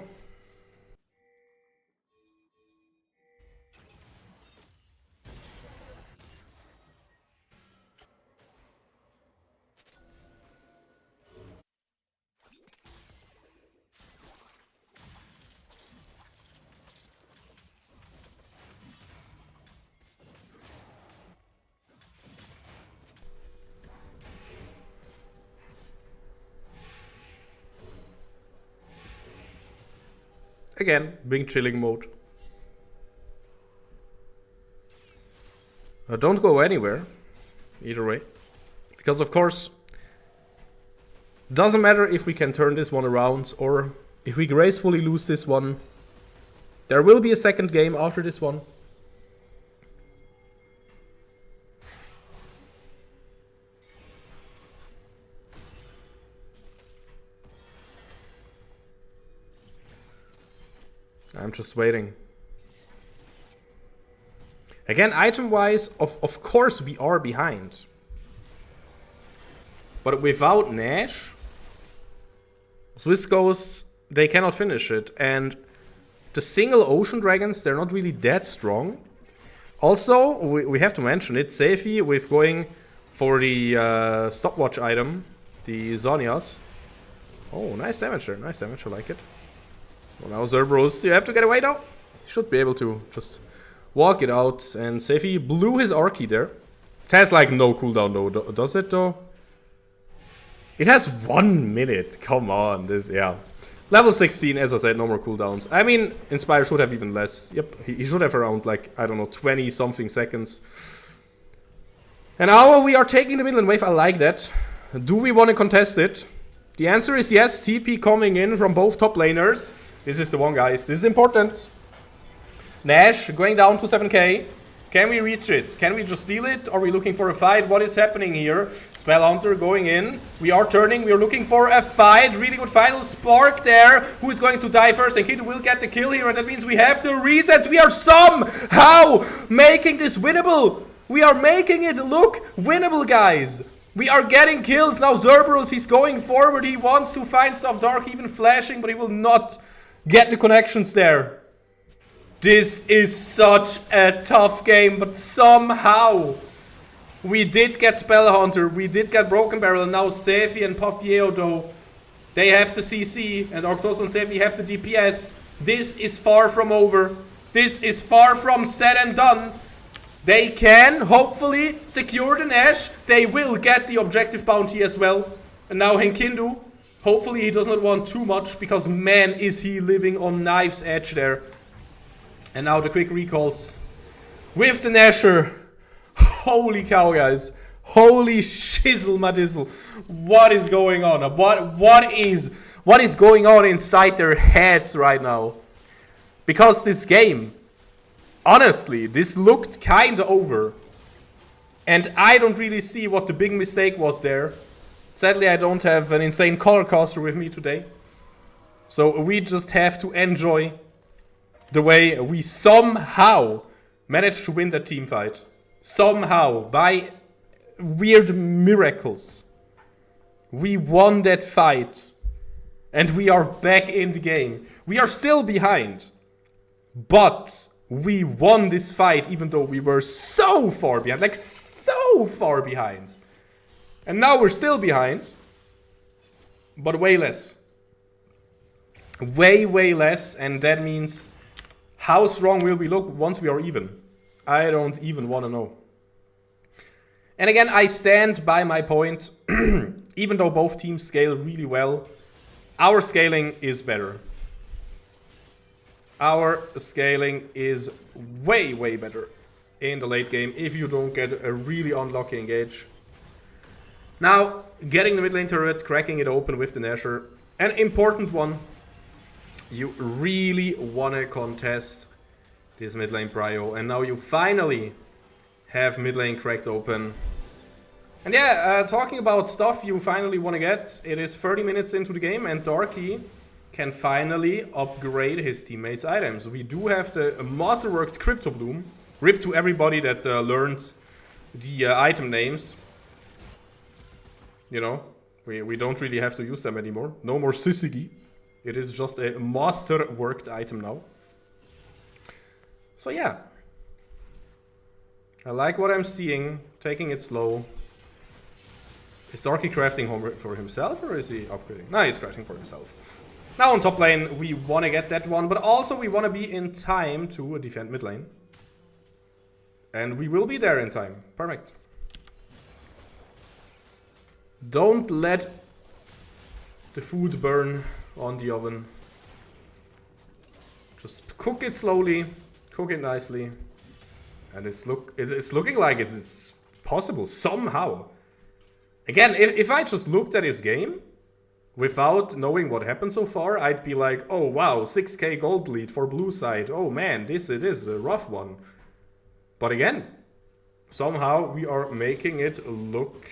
Again, being chilling mode. Don't go anywhere, either way. Because of course, doesn't matter if we can turn this one around or if we gracefully lose this one. There will be a second game after this one. I'm just waiting. Again, item-wise, of course we are behind. But without Nash, SwissGhosts, they cannot finish it. And the single Ocean Dragons, they're not really that strong. Also, we have to mention it, Sefi with going for the stopwatch item, the Zonias. Oh, nice damage there, nice damage, I like it. Well, now Cerberus, you have to get away though. Should be able to just walk it out. And Sefi blew his Arky there. It has like no cooldown though, does it though? It has 1 minute, come on, this, yeah. Level 16, as I said, no more cooldowns. I mean, Inspire should have even less. Yep, he should have around like, I don't know, 20 something seconds. And now we are taking the Midland Wave, I like that. Do we want to contest it? The answer is yes, TP coming in from both top laners. This is the one, guys. This is important. Nash going down to 7k. Can we reach it? Can we just steal it? Are we looking for a fight? What is happening here? Spellhunter going in. We are turning. We are looking for a fight. Really good final spark there. Who is going to die first? And Kid will get the kill here. And that means we have the resets. We are somehow making this winnable. We are making it look winnable, guys. We are getting kills. Now Cerberus, he's going forward. He wants to find stuff dark, even flashing, but he will not get the connections there. This is such a tough game, but somehow we did get Spellhunter, we did get Broken Barrel, and now Sefi and Pufieo though, they have the CC, and Arctos and Sefi have the DPS. This is far from over. This is far from said and done. They can hopefully secure the Nash. They will get the objective bounty as well. And now Henkindu, hopefully he does not want too much, because man is he living on knife's edge there. And now the quick recalls with the Nashor. Holy cow, guys. Holy shizzle madizzle. What is going on? What is going on inside their heads right now? Because this game, honestly, this looked kinda over. And I don't really see what the big mistake was there. Sadly, I don't have an insane color caster with me today. So we just have to enjoy the way we somehow managed to win that team fight. Somehow, by weird miracles. We won that fight. And we are back in the game. We are still behind. But we won this fight even though we were so far behind. Like, so far behind. And now we're still behind. But way less. Way, way less. And that means, how strong will we look once we are even? I don't even want to know. And again, I stand by my point. Even though both teams scale really well, our scaling is better. Our scaling is way, way better in the late game if you don't get a really unlucky engage. Now, getting the mid lane turret, cracking it open with the Nashor. An important one. You really want to contest this mid lane prio. And now you finally have mid lane cracked open. And yeah, talking about stuff you finally want to get. It is 30 minutes into the game and Darky can finally upgrade his teammates' items. We do have the masterworked Crypto Bloom. RIP to everybody that learned the item names. You know, we don't really have to use them anymore. No more Syzygy. It is just a masterworked item now. So yeah. I like what I'm seeing. Taking it slow. Is Darky crafting home for himself or is he upgrading? No, he's crafting for himself. Now on top lane, we want to get that one, but also we want to be in time to defend mid lane. And we will be there in time. Perfect. Don't let the food burn on the oven. Just cook it slowly, cook it nicely. And it's looking like it's possible somehow. Again, if I just looked at his game without knowing what happened so far, I'd be like, oh wow, 6k gold lead for blue side. Oh man, this is a rough one. But again, somehow we are making it look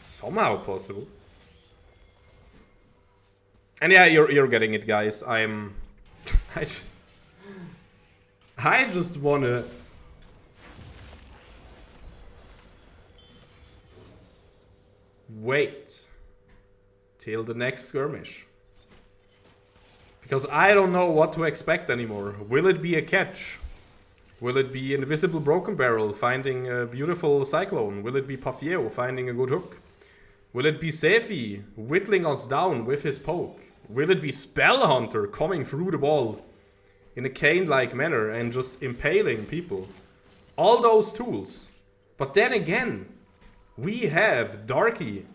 somehow possible. And yeah, you're getting it, guys. I just wanna wait till the next skirmish. Because I don't know what to expect anymore. Will it be a catch? Will it be Invisible Broken Barrel finding a beautiful Cyclone? Will it be Pafieo finding a good hook? Will it be Sefi whittling us down with his poke? Will it be Spellhunter coming through the wall in a Kane-like manner and just impaling people? All those tools. But then again, we have Darky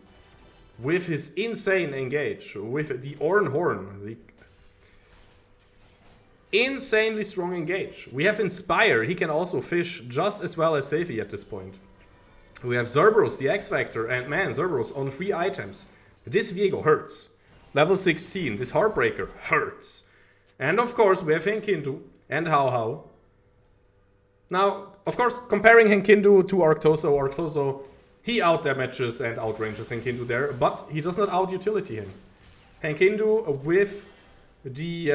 with his insane engage, with the Orn Horn, the insanely strong engage. We have Inspire, he can also fish just as well as Sefi at this point. We have Zerberus, the X-Factor, and man, Zerberus on 3 items. This Viego hurts. Level 16, this Heartbreaker hurts. And of course, we have Henkindu and How. Now, of course, comparing Henkindu to Arctoso, he out-damages and outranges Henkindu there, but he does not out-utility him. Henkindu with the...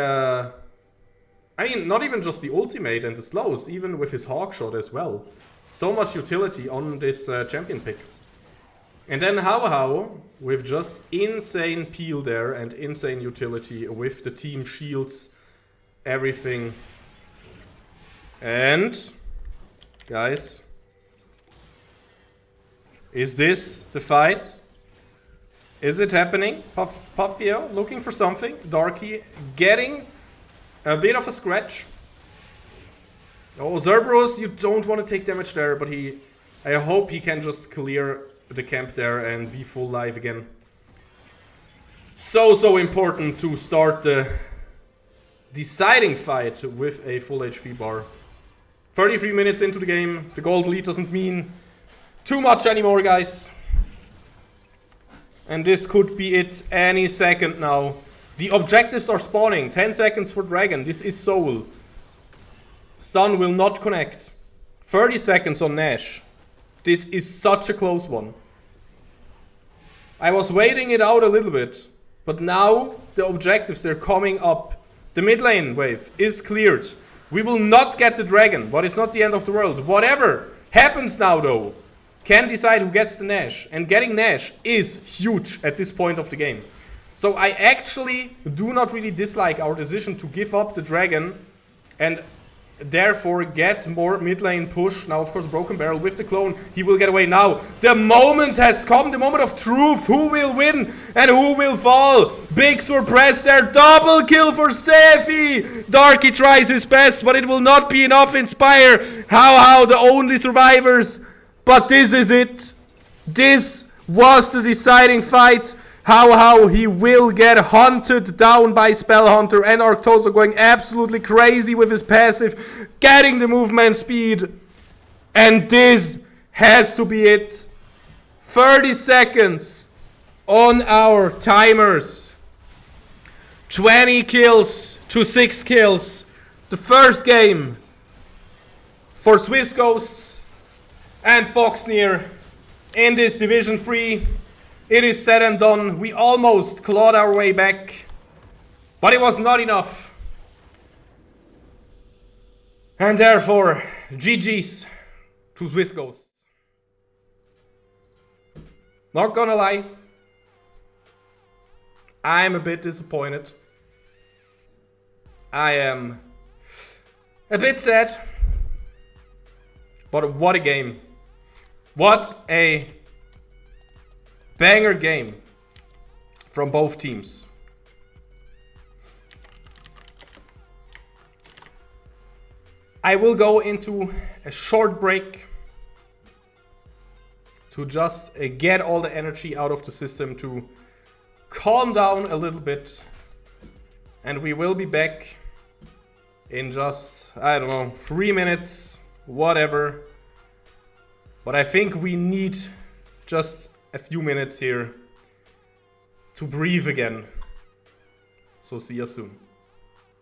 I mean, not even just the ultimate and the slows, even with his Hawkshot as well. So much utility on this champion pick. And then How with just insane peel there and insane utility with the team shields, everything. And, guys, is this the fight? Is it happening? Pafieo looking for something. Darky getting a bit of a scratch. Oh, Zerberus, you don't want to take damage there, but I hope he can just clear the camp there and be full life again. So important to start the deciding fight with a full HP bar. 33 minutes into the game, the gold lead doesn't mean too much anymore, guys. And this could be it any second now. The objectives are spawning. 10 seconds for Dragon. This is Soul. Stun will not connect. 30 seconds on Nash. This is such a close one. I was waiting it out a little bit. But now the objectives, they're coming up. The mid lane wave is cleared. We will not get the dragon, but it's not the end of the world. Whatever happens now though, can decide who gets the Nash. And getting Nash is huge at this point of the game. So I actually do not really dislike our decision to give up the dragon and therefore get more mid lane push. Now of course Broken Barrel with the clone, he will get away now. The moment has come, the moment of truth. Who will win and who will fall? Big surprise there, double kill for Sefi. Darky tries his best, but it will not be enough. Inspire, how the only survivors. But this is it. This was the deciding fight. How he will get hunted down by Spellhunter, and Arctoso going absolutely crazy with his passive, getting the movement speed. And this has to be it. 30 seconds on our timers. 20 kills to 6 kills. The first game for SwissGhosts and Foxnyr in this Division 3. It is said and done. We almost clawed our way back, but it was not enough. And therefore, GG's to SwissGhosts. Not gonna lie, I'm a bit disappointed. I am a bit sad, but what a game. What a banger game from both teams. I will go into a short break to just get all the energy out of the system, to calm down a little bit, and we will be back in just, I don't know, 3 minutes, whatever. But I think we need just a few minutes here to breathe again. So see you soon.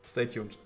Stay tuned.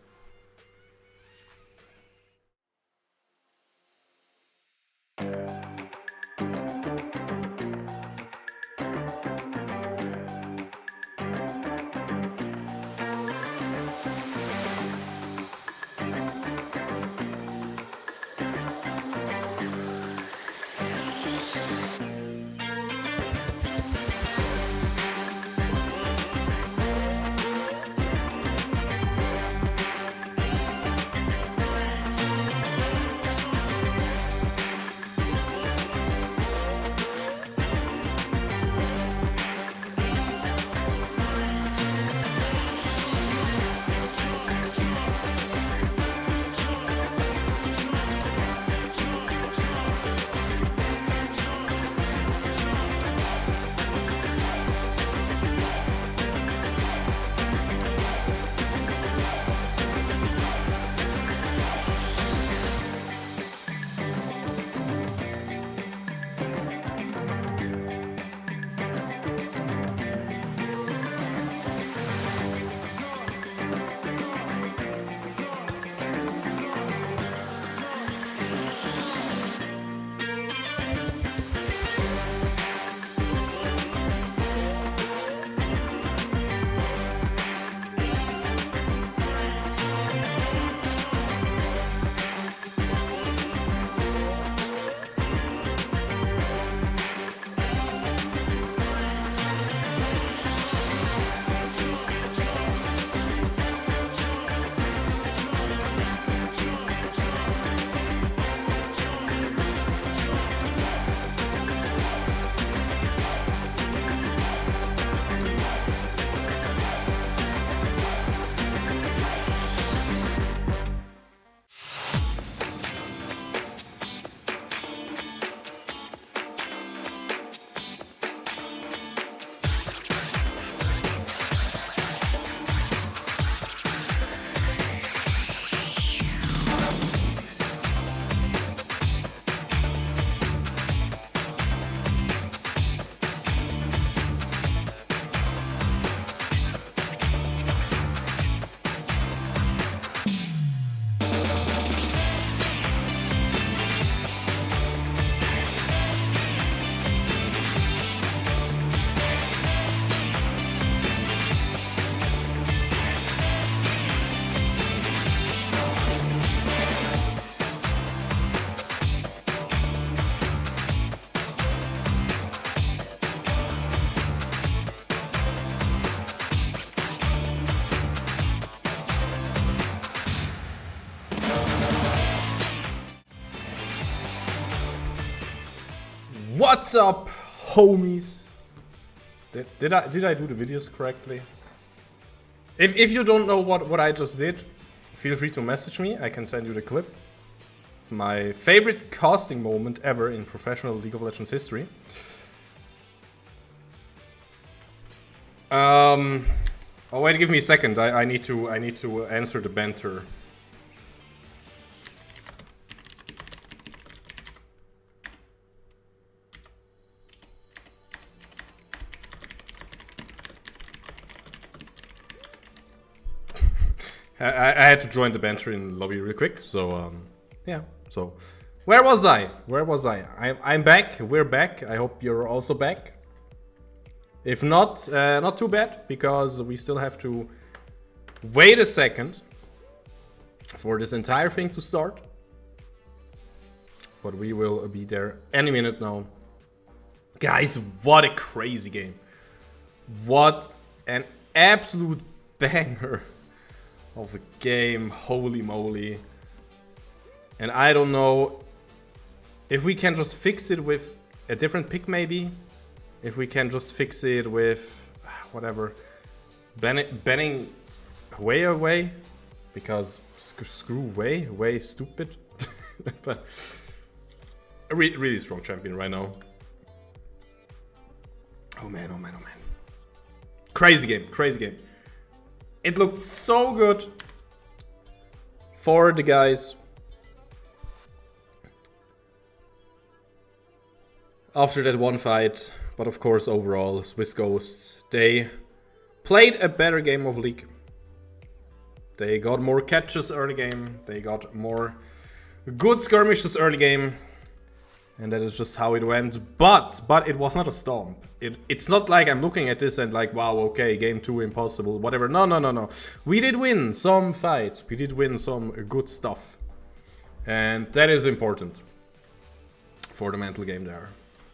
What's up, homies? Did I do the videos correctly? If you don't know what I just did, feel free to message me. I can send you the clip. My favorite casting moment ever in professional League of Legends history. Oh wait, give me a second. I need to answer the banter. I had to join the banter in lobby real quick, so yeah. So where was I? I'm back. We're back. I hope you're also back. If not, not too bad, because we still have to wait a second for this entire thing to start. But we will be there any minute now. Guys, what a crazy game. What an absolute banger of a game. Holy moly. And I don't know if we can just fix it with a different pick maybe. If we can just fix it with whatever, banning way, because screw way stupid. But a really strong champion right now. Oh man. Crazy game. It looked so good for the guys. After that one fight. But of course, overall, SwissGhosts, they played a better game of League. They got more catches early game. They got more good skirmishes early game. And that is just how it went. But it was not a stomp. It's not like I'm looking at this and like, wow, okay, game 2 impossible, whatever. No. We did win some fights. We did win some good stuff. And that is important for the mental game there.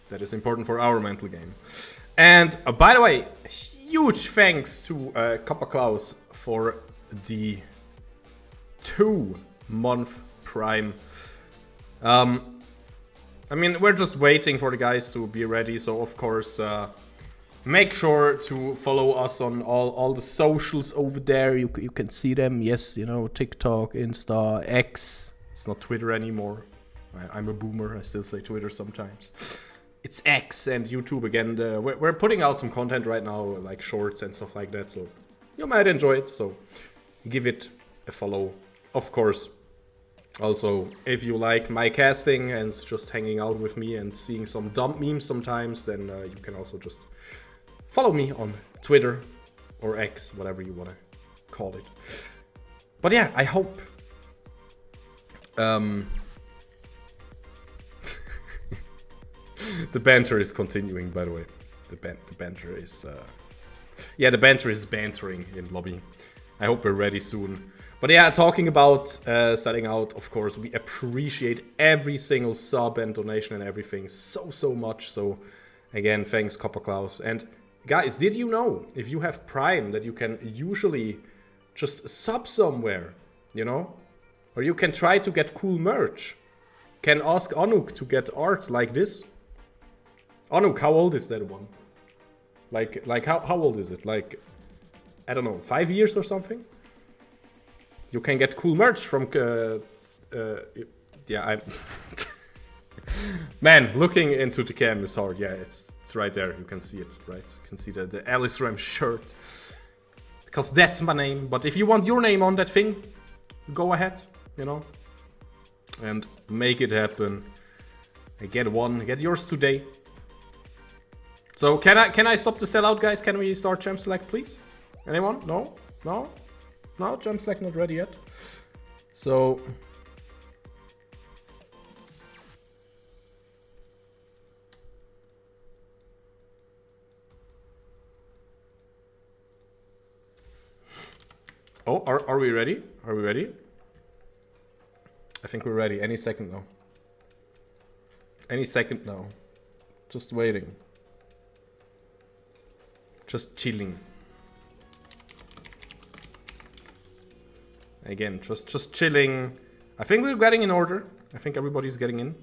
That is important for our mental game. And by the way, huge thanks to Kappa Klaus for the 2-month Prime. I mean, we're just waiting for the guys to be ready. So of course, make sure to follow us on all the socials over there. You can see them. Yes, you know, TikTok, Insta, X. It's not Twitter anymore. I'm a boomer. I still say Twitter sometimes. It's X and YouTube again. We're putting out some content right now, like shorts and stuff like that. So you might enjoy it. So give it a follow. Of course, also, if you like my casting and just hanging out with me and seeing some dumb memes sometimes, then you can also just follow me on Twitter or X, whatever you want to call it. But yeah, I hope... The banter is continuing, by the way. The banter is... Yeah, the banter is bantering in lobby. I hope we're ready soon. But yeah, talking about setting out, of course, we appreciate every single sub and donation and everything so much. So again, thanks, Copper Klaus. And guys, did you know, if you have Prime, that you can usually just sub somewhere, you know? Or you can try to get cool merch. Can ask Anuk to get art like this. Anuk, how old is that one? Like how old is it? Like, I don't know, 5 years or something? You can get cool merch from... yeah, I'm... Man, looking into the cam is hard. Yeah, it's right there. You can see it, right? You can see the Alice Ram shirt. Because that's my name. But if you want your name on that thing, go ahead, you know? And make it happen. Get one. Get yours today. So can I stop the sellout, guys? Can we start Champ Select, please? Anyone? No? No? No, Champ Select not ready yet. So... Oh, are we ready? Are we ready? I think we're ready. Any second now. Any second now. Just waiting. Just chilling. Again, just chilling. I think we're getting in order. I think everybody's getting in.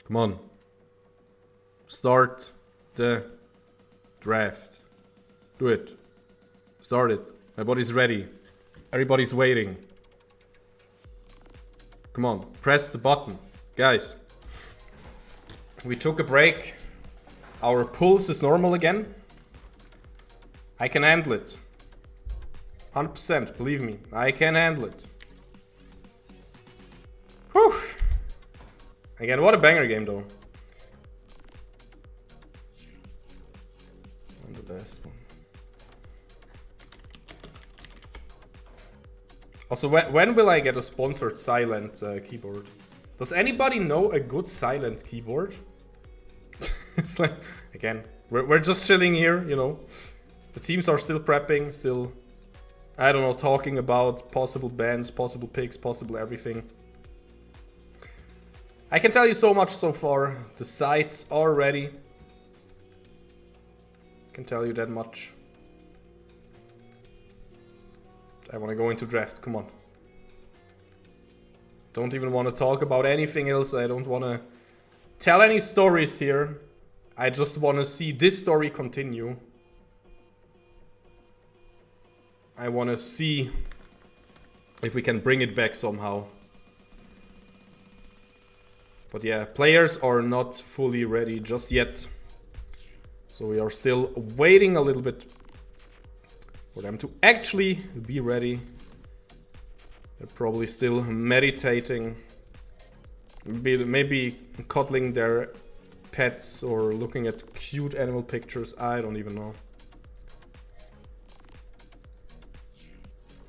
Come on. Start the draft. Do it. Start it. My body's ready. Everybody's waiting. Come on. Press the button. Guys. We took a break. Our pulse is normal again. I can handle it. 100%, believe me. I can handle it. Whew. Again, what a banger game though. And the best one. Also, when will I get a sponsored silent keyboard? Does anybody know a good silent keyboard? It's like, again, we're just chilling here, you know. The teams are still prepping, still, I don't know, talking about possible bans, possible picks, possible everything. I can tell you so much so far. The sites are ready. I can tell you that much. I want to go into draft, come on. Don't even want to talk about anything else. I don't want to tell any stories here. I just want to see this story continue. I want to see if we can bring it back somehow. But yeah, players are not fully ready just yet. So we are still waiting a little bit for them to actually be ready. They're probably still meditating. Maybe cuddling their pets or looking at cute animal pictures. I don't even know.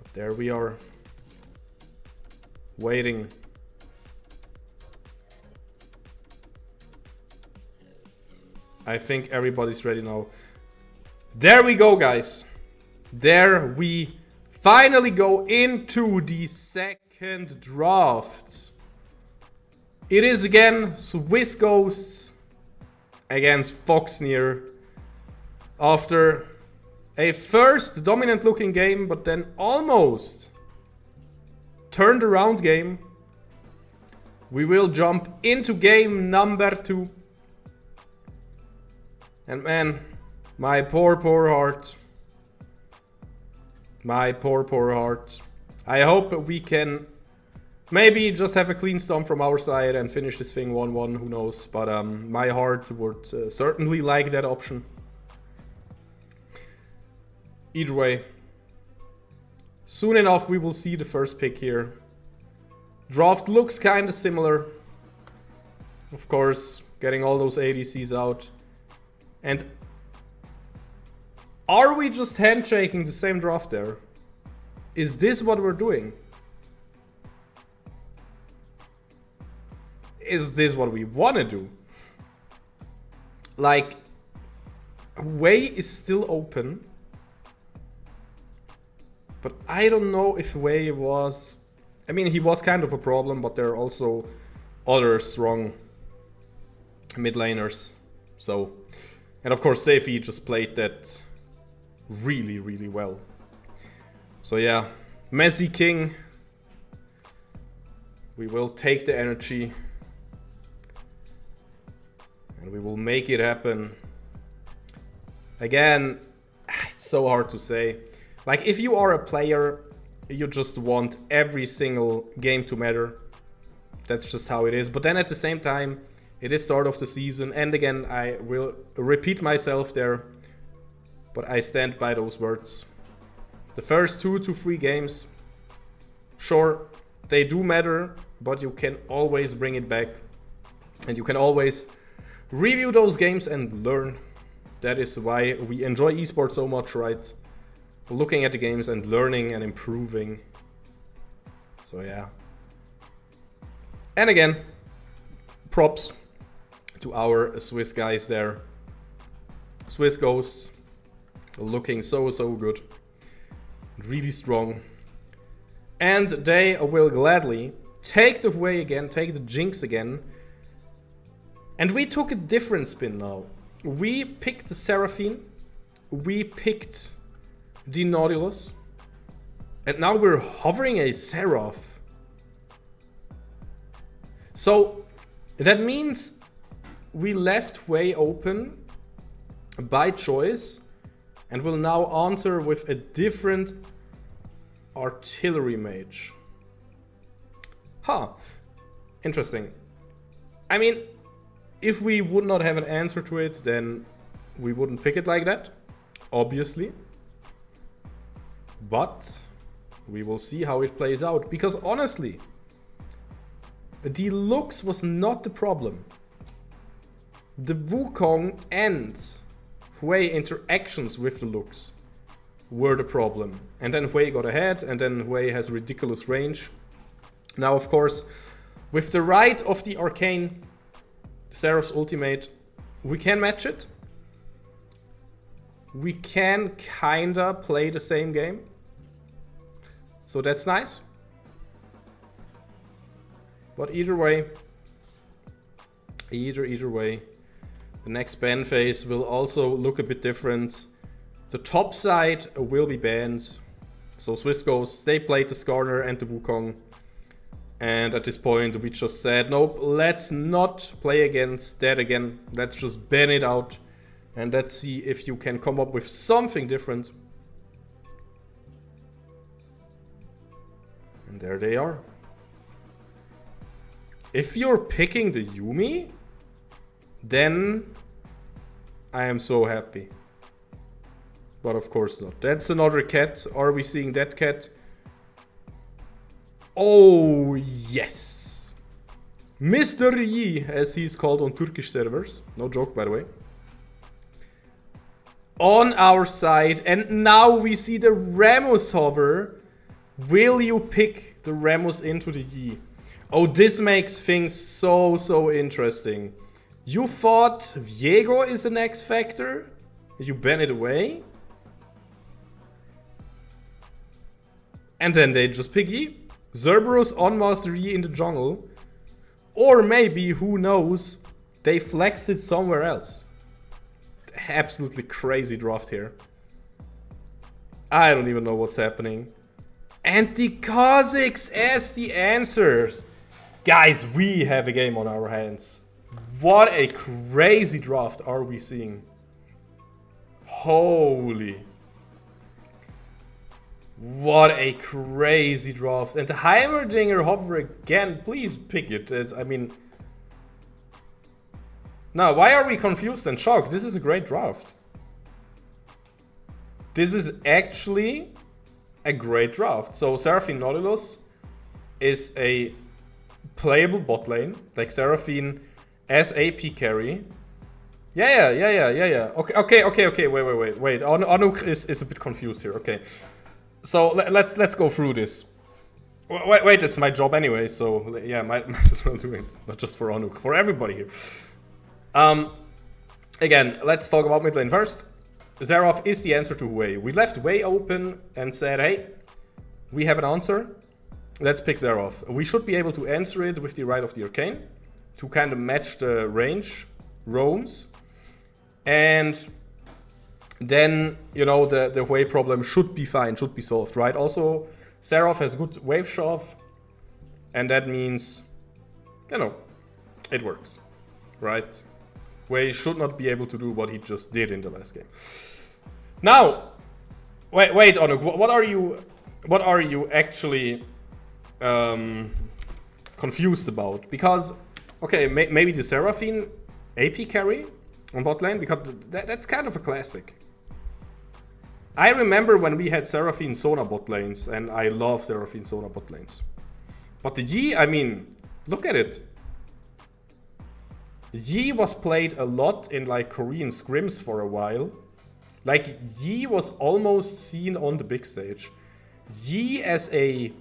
But there we are. Waiting. I think everybody's ready now. There we go, guys. There we finally go into the second draft. It is again SwissGhosts against Foxnyr. After a first dominant looking game, but then almost turned around game, we will jump into game number 2. And man, my poor heart. My poor heart. I hope we can maybe just have a clean stomp from our side and finish this thing 1-1, who knows. But my heart would certainly like that option. Either way. Soon enough we will see the first pick here. Draft looks kinda similar. Of course, getting all those ADCs out. And are we just handshaking the same draft there? Is this what we're doing? Is this what we want to do? Like, Wei is still open. But I don't know if Wei was... I mean, he was kind of a problem, but there are also other strong mid laners. So... And of course, Seifi just played that really, really well. So yeah, Messi King. We will take the energy. And we will make it happen. Again, it's so hard to say. Like, if you are a player, you just want every single game to matter. That's just how it is. But then at the same time, it is start of the season, and again, I will repeat myself there, but I stand by those words. The first 2 to 3 games, sure, they do matter, but you can always bring it back, and you can always review those games and learn. That is why we enjoy esports so much, right? Looking at the games and learning and improving. So yeah. And again, props to our Swiss guys there. SwissGhosts looking so good. Really strong. And they will gladly take the Wei again, take the Jinx again. And we took a different spin now. We picked the Seraphine. We picked the Nautilus. And now we're hovering a Seraph. So that means we left Hui open by choice and will now answer with a different artillery mage. Huh. Interesting. I mean, if we would not have an answer to it, then we wouldn't pick it like that, obviously. But we will see how it plays out, because honestly, the looks was not the problem. The Wukong and Hui interactions with the looks were the problem. And then Hui got ahead, and then Hui has ridiculous range. Now, of course, with the right of the Arcane, Seraph's ultimate, we can match it. We can kinda play the same game. So that's nice. But either way, either way, the next ban phase will also look a bit different. The top side will be banned. So SwissGhosts, they played the Skarner and the Wukong. And at this point, we just said, nope, let's not play against that again. Let's just ban it out. And let's see if you can come up with something different. And there they are. If you're picking the Yuumi, then I am so happy. But of course not. That's another cat. Are we seeing that cat? Oh, yes. Mr. Yi, as he's called on Turkish servers. No joke, by the way. On our side. And now we see the Rammus hover. Will you pick the Rammus into the Yi? Oh, this makes things so interesting. You thought Viego is an X Factor? You ban it away? And then they just pick Yi. Cerberus on Master Yi in the jungle. Or maybe, who knows, they flex it somewhere else. Absolutely crazy draft here. I don't even know what's happening. And the Kha'Zix as the answers. Guys, we have a game on our hands. What a crazy draft are we seeing. Holy. What a crazy draft. And the Heimerdinger hover again. Please pick it. I mean... Now, why are we confused and shocked? This is a great draft. This is actually a great draft. So Seraphine Nautilus is a playable bot lane. Like Seraphine as AP carry. Yeah. Okay. Wait. Anuk is a bit confused here. Okay. So let's go through this. Wait, it's my job anyway, so yeah, might as well do it. Not just for Anuk, for everybody here. Again, let's talk about mid lane first. Xerath is the answer to Hui. We left Hui open and said, hey, we have an answer. Let's pick Xerath. We should be able to answer it with the right of the Arcane to kind of match the range roams. And then, you know, the Hui problem should be fine, should be solved, right? Also, Xerath has good wave shove, and that means, you know, it works, right? Hui should not be able to do what he just did in the last game. Now, wait, Anuk, what are you actually confused about? Because, okay, maybe the Seraphine AP carry on bot lane, because that's kind of a classic. I remember when we had Seraphine Sona bot lanes, and I love Seraphine Sona bot lanes. But the Yi, I mean, look at it. Yi was played a lot in like Korean scrims for a while. Like, Yi was almost seen on the big stage. Yi as a...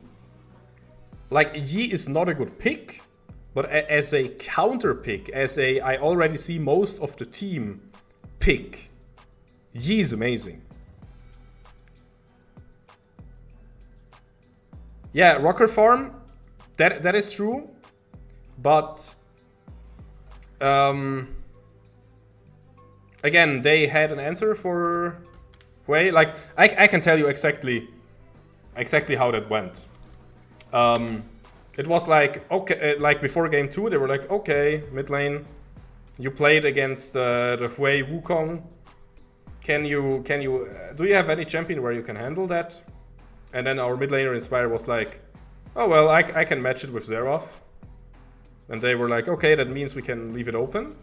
Like, Yi is not a good pick, but as a counter pick, as a I already see most of the team pick, Yi is amazing. Yeah, Rocker Farm, that is true, but again, they had an answer for Hui. Like, I can tell you exactly how that went. It was like, okay, like before game 2, they were like, okay, mid lane, You played against the Hui Wukong. Do you have any champion where you can handle that? And then our mid laner Inspire was like, oh well, I can match it with Xerath. And they were like, okay, that means we can leave it open.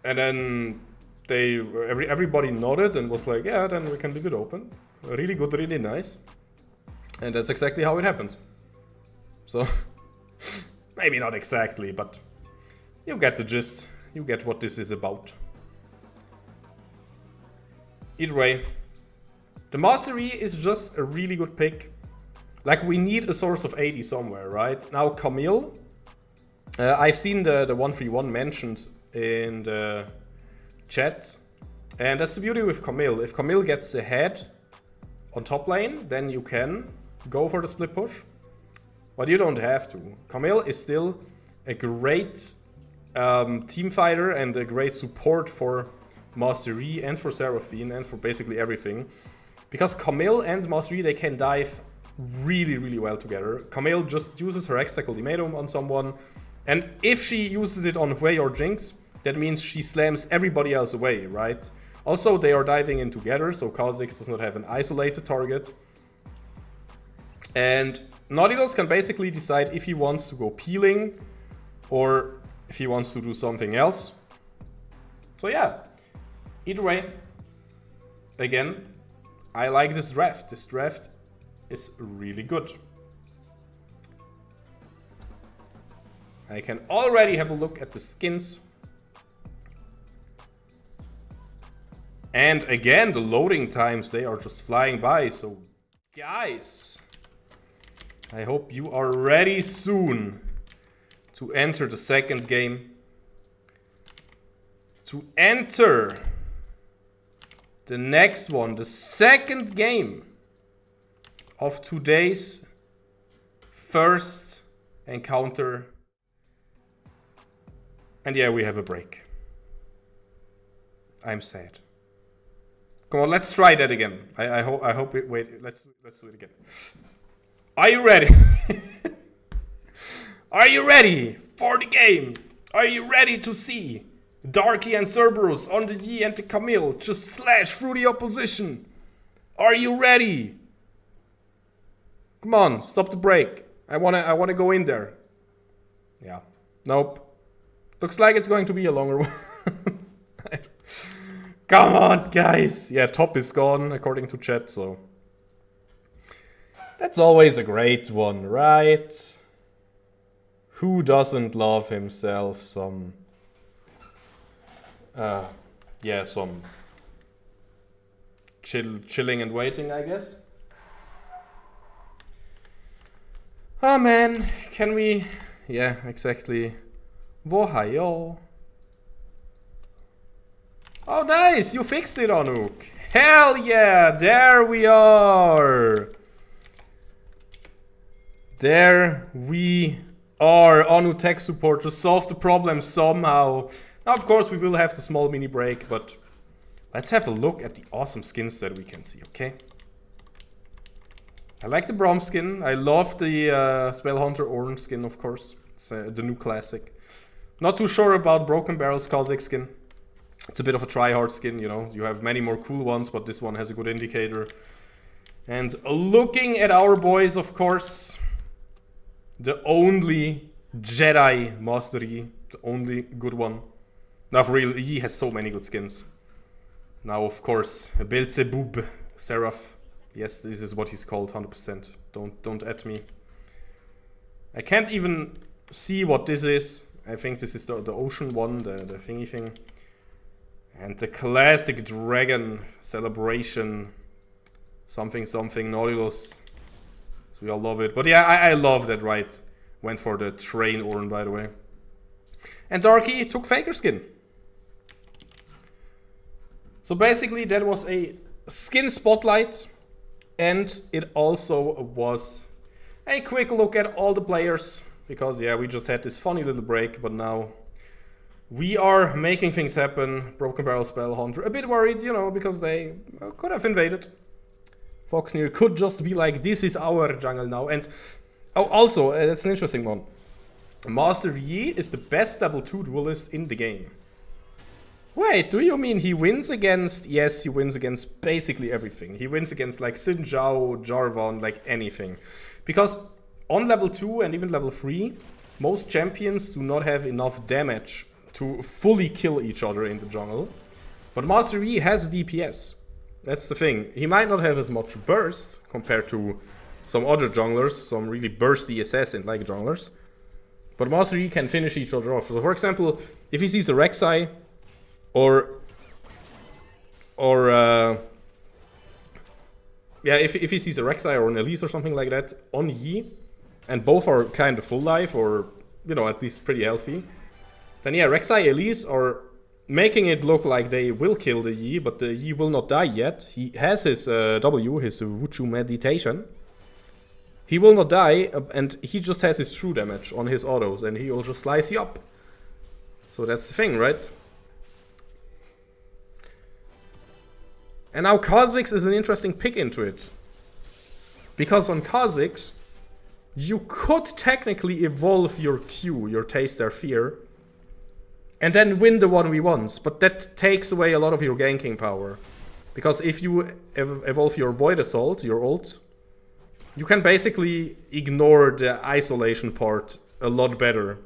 And then everybody nodded and was like, yeah, then we can leave it open. Really good, really nice. And that's exactly how it happened. So, maybe not exactly, but you get the gist. You get what this is about. Either way, the Mastery is just a really good pick. Like, we need a source of 80 somewhere, right? Now, Camille. I've seen the 131 mentioned in the chat. And that's the beauty with Camille. If Camille gets ahead on top lane, then you can go for the split push. But you don't have to. Camille is still a great team fighter and a great support for Master Yi and for Seraphine and for basically everything. Because Camille and Master Yi, they can dive really, really well together. Camille just uses her Hexacle Ultimatum on someone. And if she uses it on Hui or Jinx, that means she slams everybody else away, right? Also, they are diving in together, so Kha'Zix does not have an isolated target. And Nautilus can basically decide if he wants to go peeling or if he wants to do something else. So yeah, either way, again, I like this draft. This draft is really good. I can already have a look at the skins. And again, the loading times, they are just flying by. So guys, I hope you are ready soon to enter the second game. To enter the next one, the second game of today's first encounter. And yeah, we have a break. I'm sad. Come on, let's try that again. I hope it. Wait, let's do it again. Are you ready? Are you ready for the game? Are you ready to see Darky and Cerberus on the Yi and the Camille just slash through the opposition? Are you ready? Come on, stop the break. I wanna go in there. Yeah. Nope. Looks like it's going to be a longer one. Come on, guys. Yeah, top is gone, according to chat, so... That's always a great one, right? Who doesn't love himself some... yeah, some... chilling and waiting, I guess? Oh, man. Can we... Yeah, exactly. Wohayo. Oh, nice! You fixed it, Anuk. Hell yeah! There we are! There we are. Anu tech support just solved the problem somehow. Now, of course, we will have the small mini break, but let's have a look at the awesome skins that we can see, okay? I like the Braum skin. I love the Spellhunter Orange skin, of course. It's the new classic. Not too sure about Broken Barrel's Kha'Zix skin. It's a bit of a try-hard skin, you know. You have many more cool ones, but this one has a good indicator. And looking at our boys, of course, the only Jedi Master Yi, the only good one. Now, for real, Yi has so many good skins. Now, of course, Beelzebub, Seraph. Yes, this is what he's called, 100%. Don't at me. I can't even see what this is. I think this is the ocean one, the thingy thing. And the classic dragon celebration. Something Nautilus. So we all love it. But yeah, I love that, right? Went for the train Orn, by the way. And Darky took Faker skin. So basically that was a skin spotlight. And it also was a quick look at all the players. Because yeah, we just had this funny little break, but now we are making things happen. Broken Barrel Spellhunter, a bit worried, you know, because they could have invaded. Foxnyr could just be like, this is our jungle now. And oh, also, that's an interesting one. Master Yi is the best level 2 duelist in the game. Wait, do you mean he wins against... Yes, he wins against basically everything. He wins against like Xin Zhao, Jarvan, like anything. Because on level 2 and even level 3, most champions do not have enough damage to fully kill each other in the jungle. But Master Yi has DPS. That's the thing. He might not have as much burst compared to some other junglers, some really bursty assassin-like junglers. But Master Yi can finish each other off. So for example, if he sees a Rek'Sai, if he sees a Rek'Sai or an Elise or something like that on Yi, and both are kind of full life or, you know, at least pretty healthy, then yeah, Rek'Sai, Elise are making it look like they will kill the Yi, but the Yi will not die yet. He has his W, his Wuchu meditation. He will not die, and he just has his true damage on his autos, and he will just slice you up. So that's the thing, right? And now Kha'Zix is an interesting pick into it. Because on Kha'Zix, you could technically evolve your Q, your Taste Their Fear, and then win the 1v1s, but that takes away a lot of your ganking power. Because if you evolve your Void Assault, your ult, you can basically ignore the isolation part a lot better.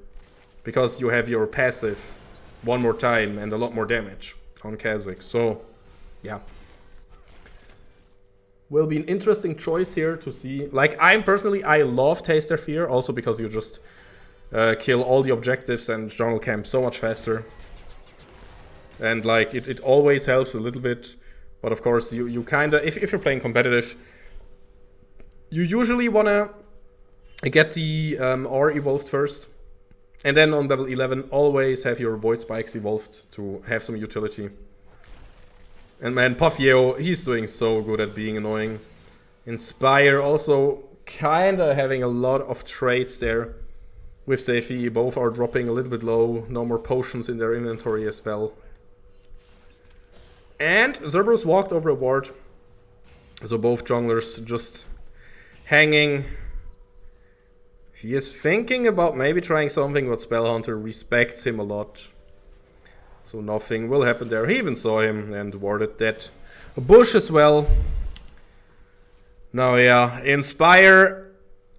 Because you have your passive one more time and a lot more damage on Kha'Zix. So, yeah. Will be an interesting choice here to see. Like, I love Taste Their Fear, also because you just kill all the objectives and jungle camp so much faster. And like, it always helps a little bit. But of course, you kinda, if you're playing competitive, you usually wanna get the R evolved first. And then on level 11, always have your Void Spikes evolved to have some utility. And man, Puffyeo, he's doing so good at being annoying. Inspire also kinda having a lot of traits there. With Seifi, both are dropping a little bit low. No more potions in their inventory as well. And Zerberus walked over a ward. So both junglers just hanging. He is thinking about maybe trying something, but Spellhunter respects him a lot. So nothing will happen there. He even saw him and warded that bush as well. Now yeah, Inspire,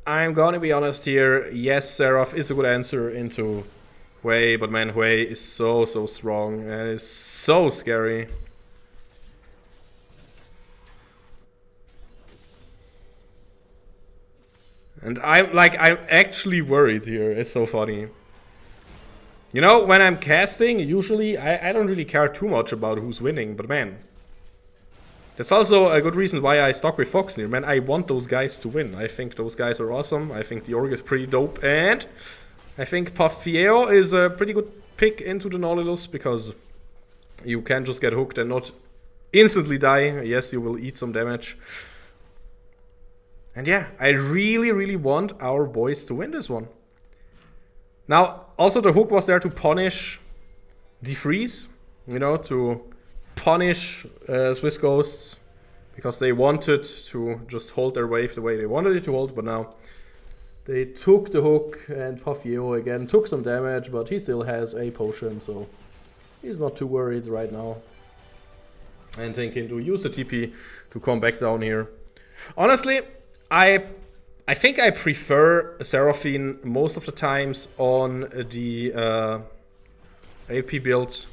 I'm gonna be honest here. Yes, Seraph is a good answer into Hui, but man, Hui is so strong and is so scary. And I'm actually worried here. It's so funny. You know, when I'm casting, usually I don't really care too much about who's winning, but man, that's also a good reason why I stuck with Foxnyr. Man, I want those guys to win. I think those guys are awesome. I think the Org is pretty dope, and I think Puffyeo is a pretty good pick into the Nautilus because you can just get hooked and not instantly die. Yes, you will eat some damage. And yeah, I really want our boys to win this one. Now, also the hook was there to punish Defreeze, you know, to punish SwissGhosts because they wanted to just hold their wave the way they wanted it to hold, but now they took the hook and Puffyeo again took some damage, but he still has a potion, so he's not too worried right now. And thinking to use the TP to come back down here. Honestly, I think I prefer Seraphine most of the times on the AP build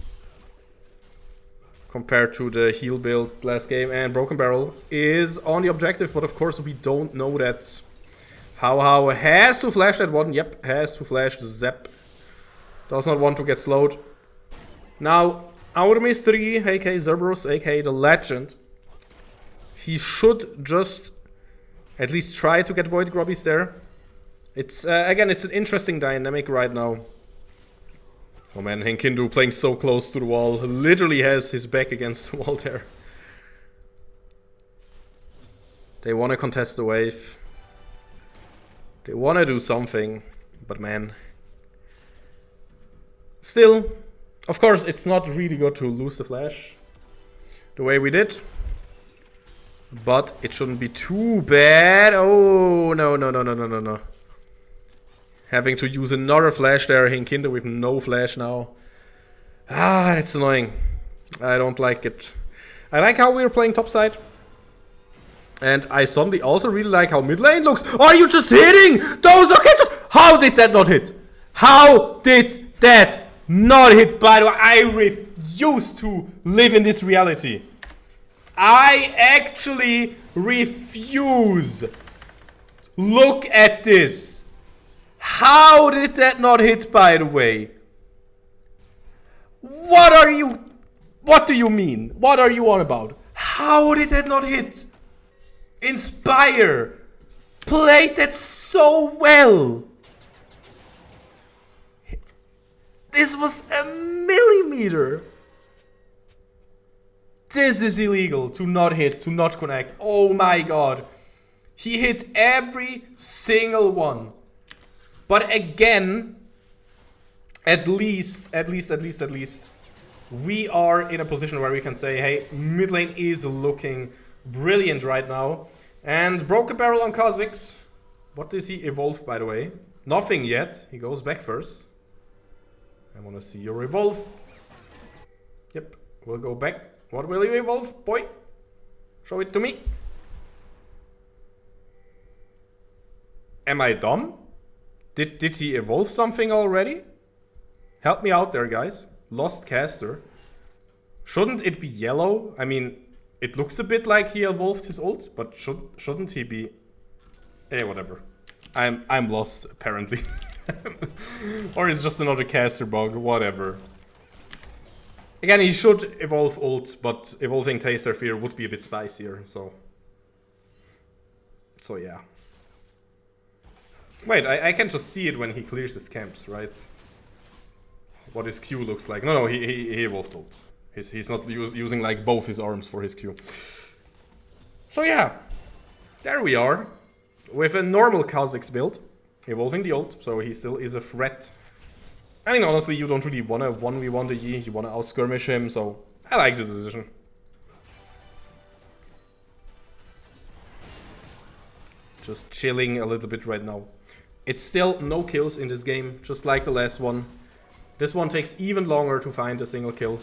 compared to the heal build last game. And Broken Barrel is on the objective, but of course we don't know that. How has to flash that one. Yep, has to flash the Zap. Does not want to get slowed. Now, our Mystery, aka Zerberus, aka the Legend, he should just at least try to get Void Grubbies there. It's, again, it's an interesting dynamic right now. Oh man, Henkindu playing so close to the wall. Literally has his back against the wall there. They want to contest the wave. They want to do something. But man. Still, of course, it's not really good to lose the flash the way we did. But it shouldn't be too bad. Oh, no. Having to use another flash there. Hinkinder with no flash now. Ah, it's annoying. I don't like it. I like how we're playing topside. And I suddenly also really like how mid lane looks. Are you just hitting those? Okay, just how did that not hit? How did that not hit? By the way, I refuse to live in this reality. I actually refuse. Look at this. How did that not hit, by the way? What do you mean? What are you on about? How did that not hit? Inspire played that so well. This was a millimeter. This is illegal to not hit, to not connect. Oh my god. He hit every single one. But again, at least, we are in a position where we can say, hey, mid lane is looking brilliant right now. And broke a barrel on Kha'Zix. What does he evolve, by the way? Nothing yet. He goes back first. I want to see your evolve. Yep, we'll go back. What will you evolve, boy? Show it to me. Am I dumb? Did he evolve something already? Help me out there, guys. Lost caster. Shouldn't it be yellow? I mean, it looks a bit like he evolved his ult, but shouldn't he be... Eh, whatever. I'm lost, apparently. Or it's just another caster bug, whatever. Again, he should evolve ult, but evolving Taster Fear would be a bit spicier, so... So yeah. Wait, I can just see it when he clears his camps, right? What his Q looks like. No, he evolved ult. He's not using like both his arms for his Q. So yeah, there we are. With a normal Kha'Zix build, evolving the ult, so he still is a threat. I mean, honestly, you don't really want to 1v1 the Yi, you want to out-skirmish him, so I like this decision. Just chilling a little bit right now. It's still no kills in this game, just like the last one. This one takes even longer to find a single kill.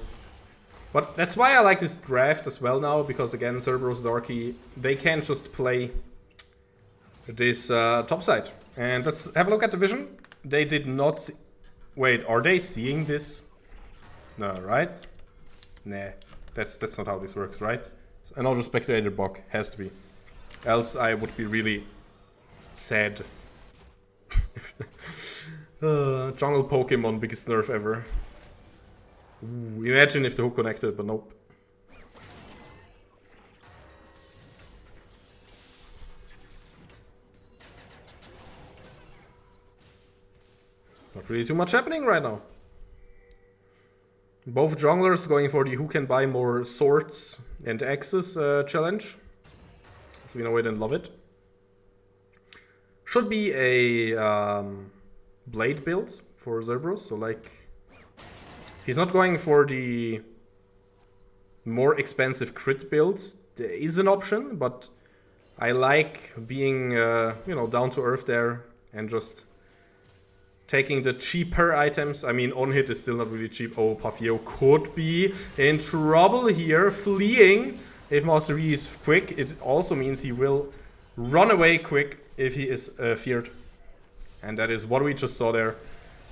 But that's why I like this draft as well now, because again, Cerberus, Darky, they can just play this topside. And let's have a look at the vision. They did not... Wait, are they seeing this? No, right? Nah, that's not how this works, right? Another spectator bug has to be. Else I would be really sad. Jungle Pokemon, biggest nerf ever. Ooh, imagine if the hook connected, but nope. Not really too much happening right now. Both junglers going for the who can buy more swords and axes challenge. So we know it and love it. Should be a blade build for Cerberus, so like... He's not going for the more expensive crit build. There is an option, but I like being, you know, down to earth there and just taking the cheaper items. I mean, on hit is still not really cheap. Oh, Pafio could be in trouble here, fleeing. If Master Yi is quick, it also means he will run away quick if he is feared. And that is what we just saw there.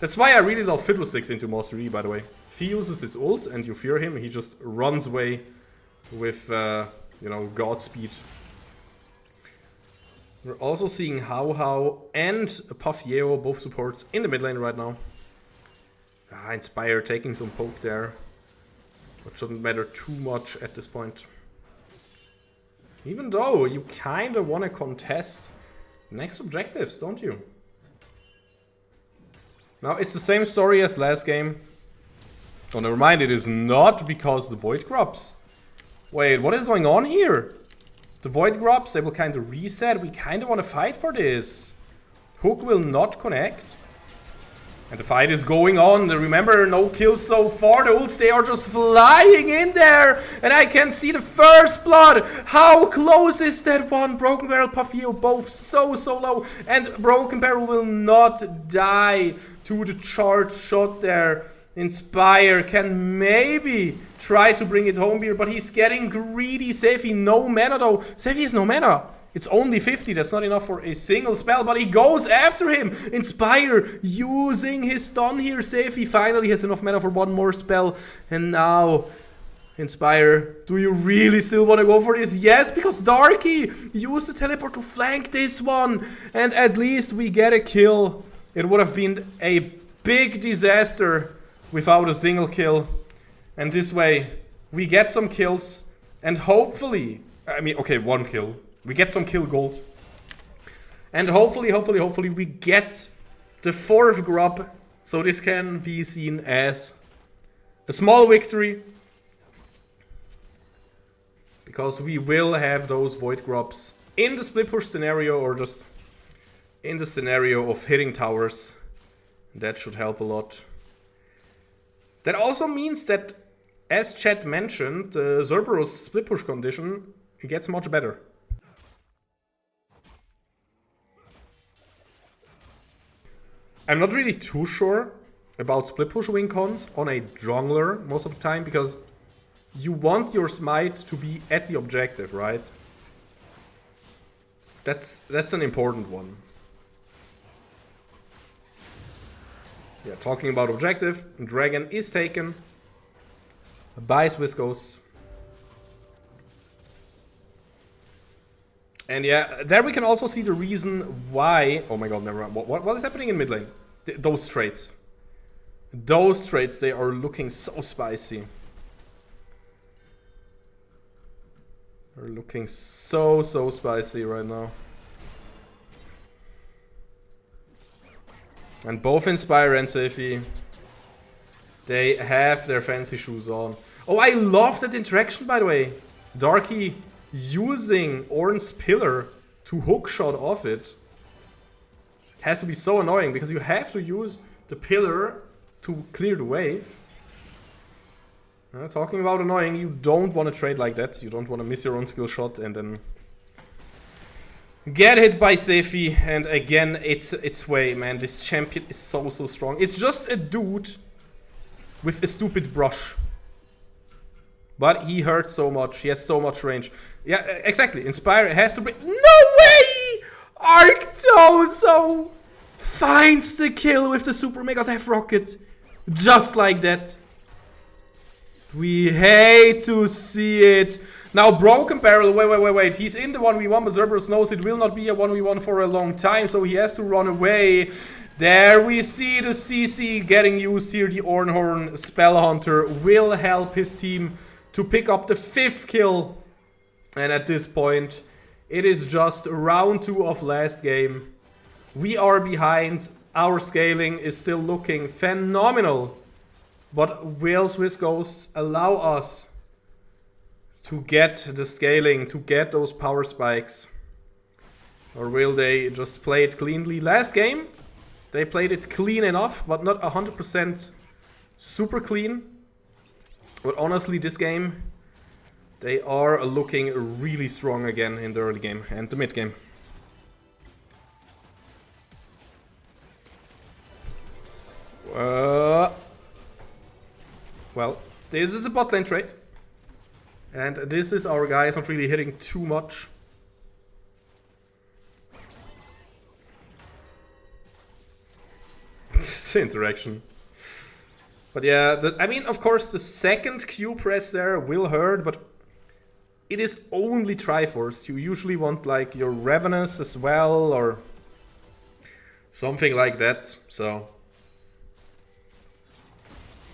That's why I really love Fiddlesticks into Master Yi, by the way. If he uses his ult and you fear him, he just runs away with, you know, Godspeed. We're also seeing How and Pafio, both supports in the mid lane right now. Inspire taking some poke there. But shouldn't matter too much at this point. Even though you kind of want to contest next objectives, don't you? Now, it's the same story as last game. Oh, never mind, it is not because the Void Grubs. Wait, what is going on here? The Void Grubs, they will kind of reset. We kind of want to fight for this. Hook will not connect. And the fight is going on. Remember, no kills so far. The ults, they are just flying in there. And I can see the first blood. How close is that one? Broken Barrel, Puffio, both so low. And Broken Barrel will not die to the charge shot there. Inspire can maybe try to bring it home here, but he's getting greedy. Seifi, no mana though. Seifi has no mana. It's only 50, that's not enough for a single spell, but he goes after him. Inspire using his stun here. Seifi finally has enough mana for one more spell. And now, Inspire, do you really still want to go for this? Yes, because Darky used the teleport to flank this one. And at least we get a kill. It would have been a big disaster without a single kill. And this way, we get some kills. And hopefully, I mean, okay, one kill. We get some kill gold. And hopefully we get the 4th grub. So this can be seen as a small victory. Because we will have those void grubs in the split push scenario or just in the scenario of hitting towers. That should help a lot. That also means that, as chat mentioned, the Cerberus split push condition gets much better. I'm not really too sure about split push win cons on a jungler most of the time, because you want your smite to be at the objective, right? That's an important one. Yeah, talking about objective, Dragon is taken by SwissGhosts. And yeah, there we can also see the reason why... Oh my god, never mind. What is happening in mid lane? Those trades. Those trades, they are looking so spicy. They're looking so spicy right now. And both Inspire and Seifi, they have their fancy shoes on. Oh, I love that interaction, by the way. Darky using Ornn's pillar to hookshot off it. It has to be so annoying because you have to use the pillar to clear the wave. Talking about annoying, you don't want to trade like that. You don't want to miss your own skill shot and then get hit by Seifi. And again, it's way, man. This champion is so strong. It's just a dude with a stupid brush. But he hurts so much. He has so much range. Yeah, exactly. Inspire has to break. No way! Arctozo finds the kill with the Super Mega Death Rocket. Just like that. We hate to see it. Now, Broken Barrel, wait. He's in the 1v1, but Cerberus knows it will not be a 1v1 for a long time, so he has to run away. There we see the CC getting used here. The Ornhorn Spellhunter will help his team to pick up the 5th kill. And at this point, it is just round 2 of last game. We are behind. Our scaling is still looking phenomenal. But will SwissGhosts allow us to get the scaling, to get those power spikes? Or will they just play it cleanly? Last game, they played it clean enough, but not 100% super clean. But honestly, this game, they are looking really strong again in the early game and the mid game. Well, this is a bot lane trade. And this is our guys not really hitting too much. Interaction. But yeah, I mean, of course, the second Q press there will hurt, but it is only Triforce. You usually want like your Ravenous as well, or something like that, so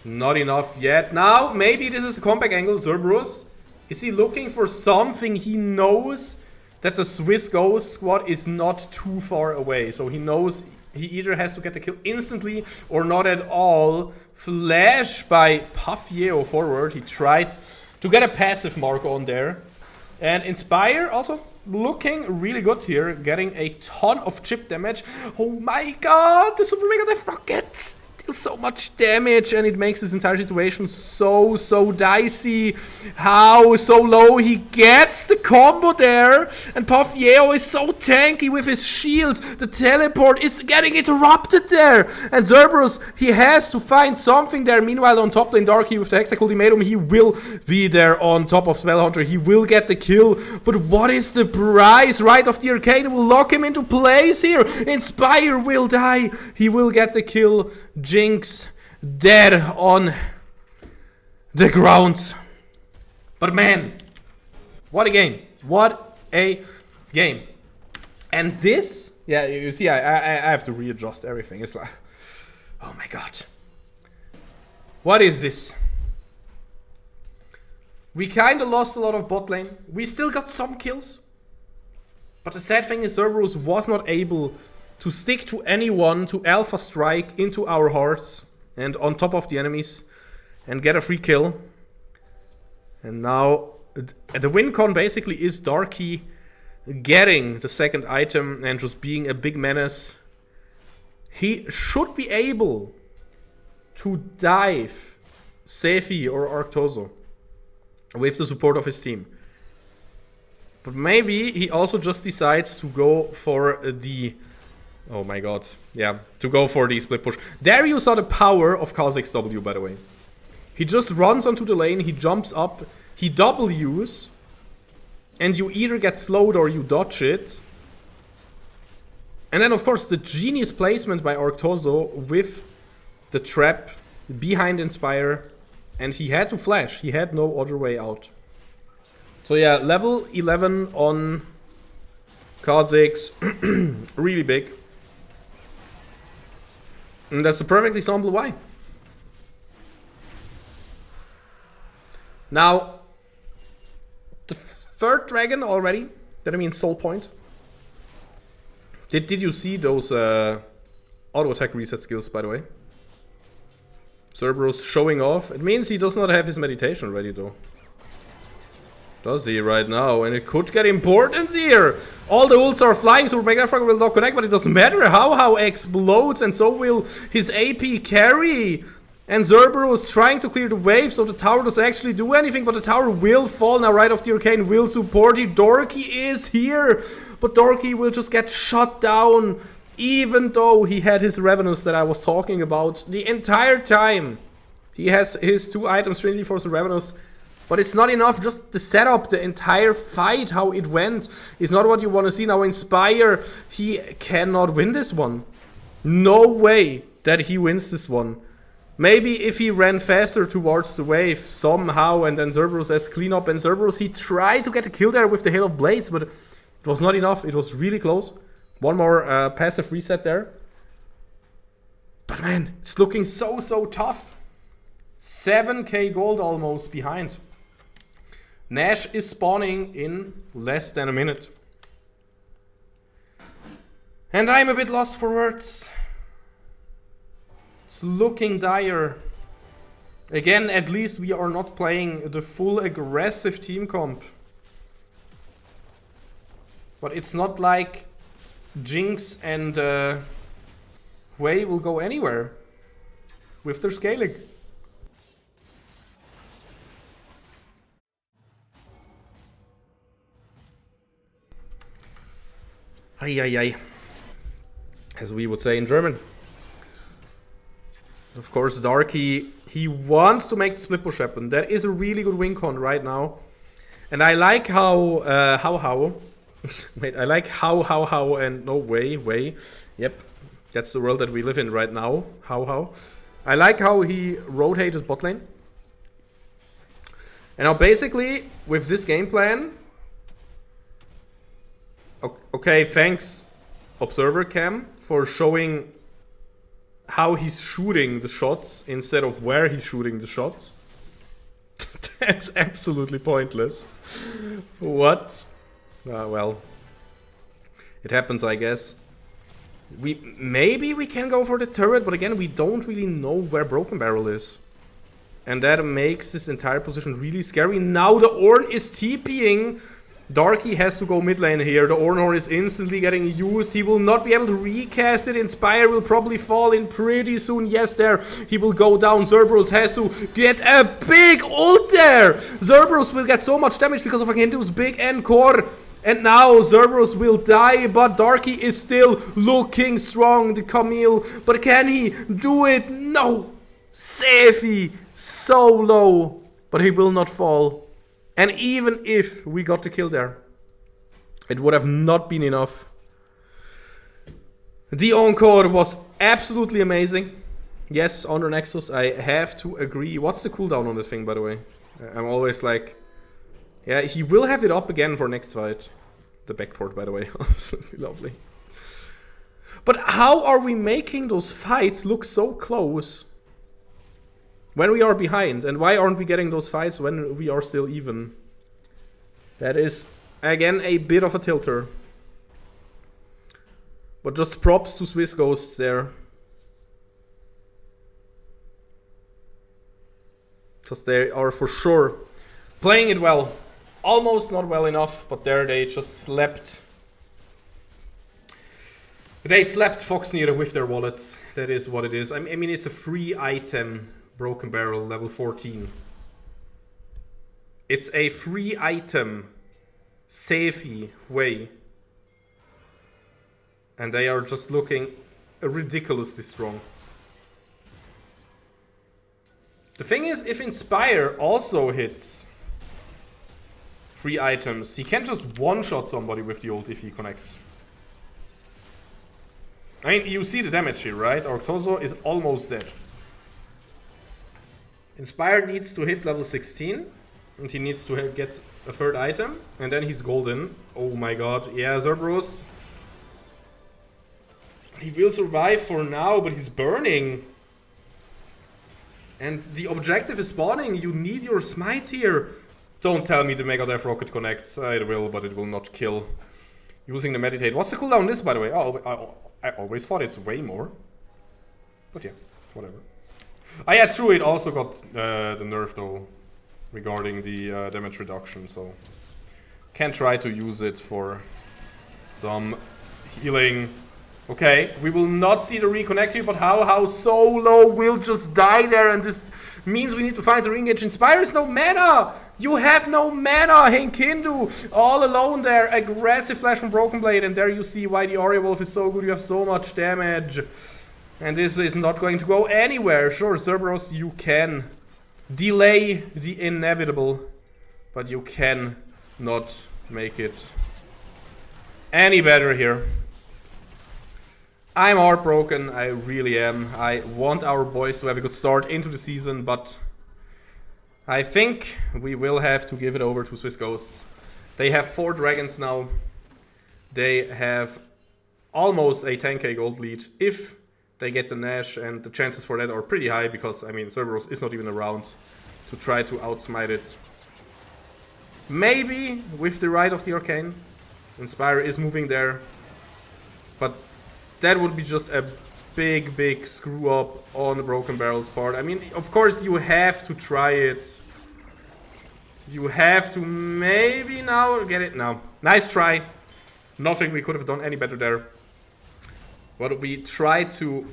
not enough yet. Now, maybe this is a comeback angle. Cerberus, is he looking for something? He knows that the SwissGhosts squad is not too far away, so he knows he either has to get the kill instantly or not at all. Flash by Puffyeo forward. He tried to get a passive mark on there. And Inspire also looking really good here, getting a ton of chip damage. Oh my god, the Super Mega Death Rocket deals so much damage, and it makes this entire situation so dicey. How so low he gets the combo there, and Puffyeo is so tanky with his shield. The teleport is getting interrupted there, and Cerberus, he has to find something there. Meanwhile, on top lane, Darky with the Hextech Ultimatum, he will be there on top of Spellhunter. He will get the kill, but what is the price? Right of the Arcane will lock him into place here. Inspire will die. He will get the kill. Jinx dead on the ground. But man, what a game. What a game. And this, yeah, you see, I have to readjust everything. It's like, oh my god. What is this? We kind of lost a lot of bot lane. We still got some kills. But the sad thing is Cerberus was not able to stick to anyone, to alpha strike into our hearts and on top of the enemies and get a free kill. And now the win con basically is Darky getting the second item and just being a big menace. He should be able to dive Sephi or Arctozo with the support of his team. But maybe he also just decides to go for the... Oh my god. Yeah, to go for the split push. There you saw the power of Kha'Zix W, by the way. He just runs onto the lane, he jumps up, he W's, and you either get slowed or you dodge it. And then of course the genius placement by Arctozo with the trap behind Inspire, and he had to flash, he had no other way out. So yeah, level 11 on Kha'Zix, really big. And that's a perfect example why. Now, the third dragon already, that I mean Soul Point. Did you see those auto attack reset skills, by the way? Cerberus showing off. It means he does not have his meditation ready though. Does he right now? And it could get important here. All the ults are flying, so Mega Frog will not connect, but it doesn't matter. How explodes, and so will his AP carry. And Cerberus trying to clear the wave, so the tower doesn't actually do anything, but the tower will fall now. Right off the Arcane will support it. Dorky is here, but Dorky will just get shot down, even though he had his Ravenous that I was talking about the entire time. He has his 2 items, Trinity Force and Ravenous. But it's not enough, just the setup, the entire fight, how it went, is not what you want to see. Now Inspire, he cannot win this one. No way that he wins this one. Maybe if he ran faster towards the wave somehow, and then Cerberus has clean up, and Cerberus, he tried to get a kill there with the Hail of Blades, but it was not enough. It was really close. One more passive reset there. But man, it's looking so tough. 7k gold almost behind. Nash is spawning in less than a minute. And I'm a bit lost for words. It's looking dire. Again, at least we are not playing the full aggressive team comp. But it's not like Jinx and Wei will go anywhere with their scaling. Ai, as we would say in German. Of course, Darky, he wants to make the split push happen. That is a really good win con right now. And I like how, wait, I like how, and no, way. Yep, that's the world that we live in right now. How. I like how he rotated bot lane. And now basically, with this game plan, okay, thanks Observer Cam for showing how he's shooting the shots instead of where he's shooting the shots. That's absolutely pointless. What? Well, it happens, I guess. Maybe we can go for the turret, but again, we don't really know where Broken Barrel is. And that makes this entire position really scary. Now the Ornn is TPing Darky has to go mid lane here. The Ornhorn is instantly getting used. He will not be able to recast it. Inspire will probably fall in pretty soon. Yes, there. He will go down. Cerberus has to get a big ult there. Cerberus will get so much damage because of Agendu's big encore. And now Cerberus will die, but Darky is still looking strong, the Camille. But can he do it? No! Safety! So low. But he will not fall. And even if we got the kill there, it would have not been enough. The encore was absolutely amazing. Yes, on the Nexus, I have to agree. What's the cooldown on this thing, by the way? I'm always like... Yeah, he will have it up again for next fight. The backport, by the way. Absolutely lovely. But how are we making those fights look so close when we are behind? And why aren't we getting those fights when we are still even? That is, again, a bit of a tilter. But just props to SwissGhosts there. Because they are for sure playing it well. Almost not well enough, but there they just slept. They slapped Foxnyr with their wallets. That is what it is. I mean, it's a free item. Broken Barrel, level 14. It's a free item. Safety way. And they are just looking ridiculously strong. The thing is, if Inspire also hits free items, he can just one-shot somebody with the ult if he connects. I mean, you see the damage here, right? Arctozo is almost dead. Inspire needs to hit level 16, and he needs to get a third item, and then he's golden. Oh my god, yeah, Cerberus. He will survive for now, but he's burning. And the objective is spawning, you need your smite here. Don't tell me the Mega Death Rocket connects. It will, but it will not kill. Using the Meditate. What's the cooldown on this, by the way? Oh, I always thought it's way more. But yeah, whatever. Yeah, true, it also got the nerf though, regarding the damage reduction, so can try to use it for some healing. Okay, we will not see the reconnect here, but how Solo will just die there, and this means we need to find the re-engage. Inspire is no mana! You have no mana, Henkindu! All alone there, aggressive flash from Broken Blade, and there you see why the Aria Wolf is so good, you have so much damage. And this is not going to go anywhere. Sure, Cerberus, you can delay the inevitable, but you can not make it any better here. I'm heartbroken, I really am. I want our boys to have a good start into the season, but I think we will have to give it over to SwissGhosts. They have 4 dragons now. They have almost a 10k gold lead if they get the Nash, and the chances for that are pretty high because, I mean, Cerberus is not even around to try to outsmite it. Maybe with the Rite of the Arcane. Inspire is moving there, but that would be just a big screw up on the Broken Barrel's part. I mean, of course you have to try it. You have to maybe now get it now. Nice try. Nothing we could have done any better there. But we tried to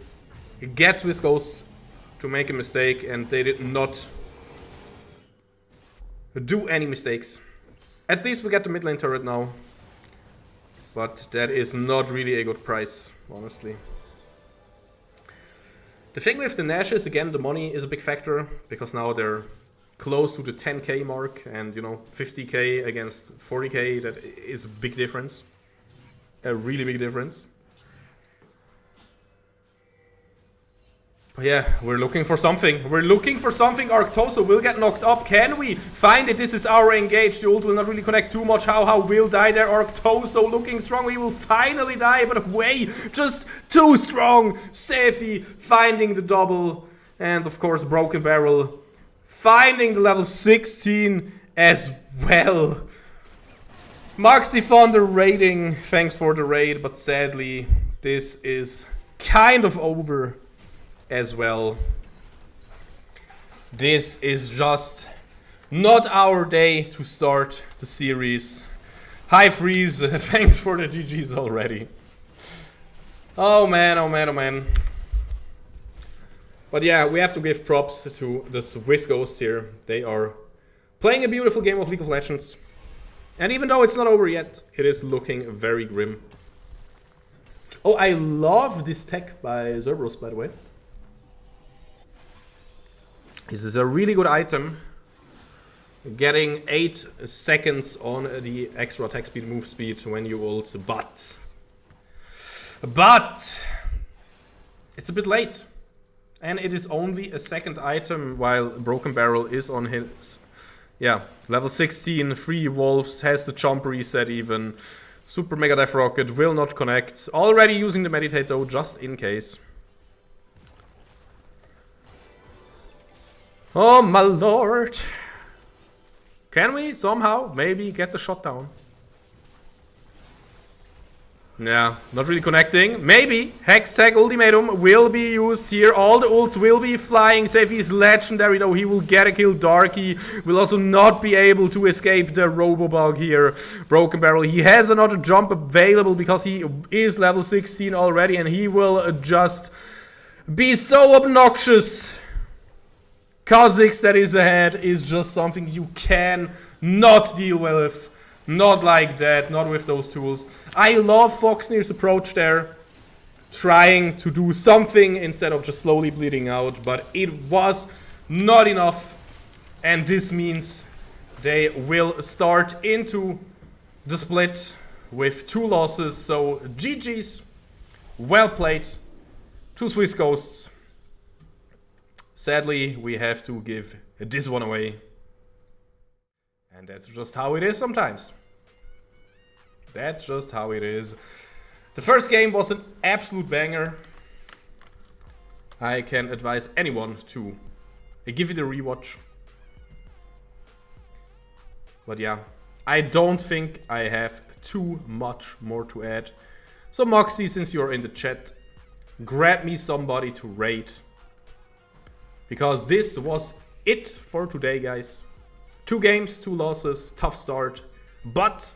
get SwissGhosts to make a mistake, and they did not do any mistakes. At least we get the mid lane turret now. But that is not really a good price, honestly. The thing with the Nash is, again, the money is a big factor, because now they're close to the 10k mark, and, you know, 50k against 40k, that is a big difference. A really big difference. But yeah, we're looking for something. We're looking for something. Arctoso will get knocked up. Can we find it? This is our engage. The ult will not really connect too much. How will die there. Arctoso looking strong. We will finally die, but way just too strong. Sefi finding the double. And of course, Broken Barrel finding the level 16 as well. Maxi Thunder raiding. Thanks for the raid, but sadly, this is kind of over as well. This is just not our day to start the series. Hi, Freeze. Thanks for the GGs already. Oh man, oh man, oh man. But yeah, we have to give props to the SwissGhosts here. They are playing a beautiful game of League of Legends. And even though it's not over yet, it is looking very grim. Oh, I love this tech by Zerberus, by the way. This is a really good item. Getting 8 seconds on the extra attack speed, move speed when you ult, but it's a bit late. And it is only a second item while Broken Barrel is on his, yeah, level 16, 3 Wolves, has the jump reset even. Super Mega Death Rocket will not connect. Already using the Meditate though, just in case. Oh my lord. Can we somehow maybe get the shot down? Yeah, not really connecting. Maybe Hextech Ultimatum will be used here. All the ults will be flying. Safety is legendary though. He will get a kill. Darky will also not be able to escape the Robobug here. Broken Barrel. He has another jump available because he is level 16 already. And he will just be so obnoxious. Kha'Zix that is ahead is just something you can not deal with. Not like that, not with those tools. I love Foxnyr's approach there. Trying to do something instead of just slowly bleeding out. But it was not enough. And this means they will start into the split with 2 losses. So GG's. Well played to SwissGhosts. Sadly, we have to give this one away. And that's just how it is sometimes. That's just how it is. The first game was an absolute banger. I can advise anyone to give it a rewatch. But yeah, I don't think I have too much more to add. So Moxie, since you're in the chat, grab me somebody to raid. Because this was it for today, guys. 2 games, 2 losses, tough start. But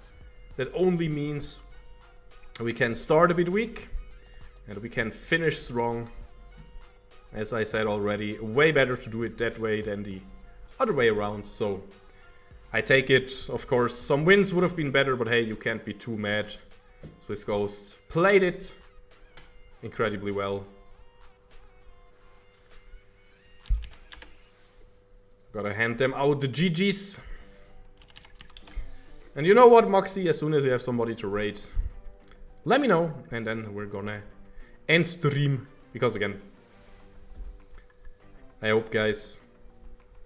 that only means we can start a bit weak and we can finish strong. As I said already, way better to do it that way than the other way around. So I take it, of course, some wins would have been better, but hey, you can't be too mad. SwissGhosts played it incredibly well. Gotta hand them out the GG's. And you know what, Moxie, as soon as you have somebody to raid, let me know. And then we're gonna end stream. Because again, I hope, guys,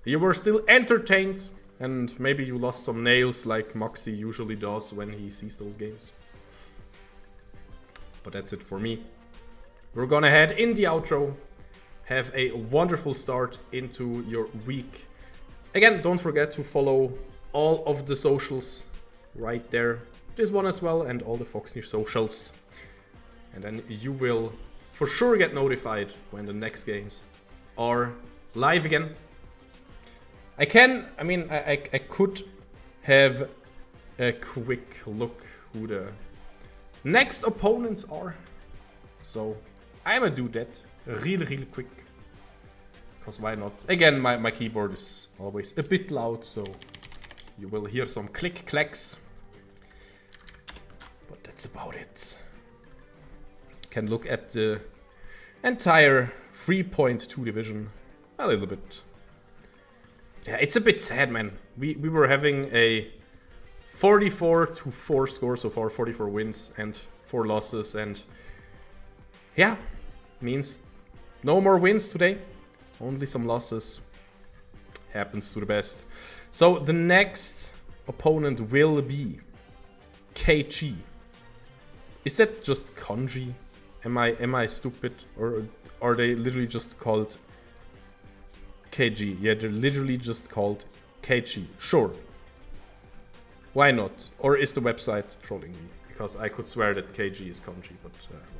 you were still entertained. And maybe you lost some nails like Moxie usually does when he sees those games. But that's it for me. We're gonna head in the outro. Have a wonderful start into your week. Again, don't forget to follow all of the socials right there. This one as well, and all the Foxnyr socials. And then you will for sure get notified when the next games are live again. I could have a quick look who the next opponents are. So I'm gonna do that really quick. Because why not? Again, my keyboard is always a bit loud, so you will hear some click-clacks. But that's about it. Can look at the entire 3.2 division a little bit. Yeah, it's a bit sad, man. We were having a 44-4 score so far, 44 wins and 4 losses, and yeah, means no more wins today. Only some losses. Happens to the best. So the next opponent will be KG. Is that just kanji? Am I stupid? Or are they literally just called KG? Yeah, they're literally just called KG. Sure. Why not? Or is the website trolling me? Because I could swear that KG is kanji, but whatever.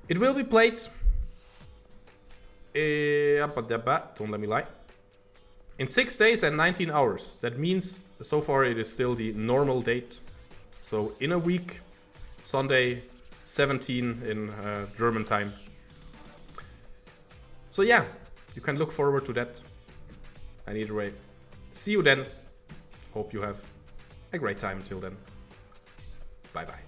It will be played. Don't let me lie. in 6 days and 19 hours. That means so far it is still the normal date. So in a week, Sunday 17 in German time. So yeah, you can look forward to that. And either way, see you then. Hope you have a great time till then. Bye bye.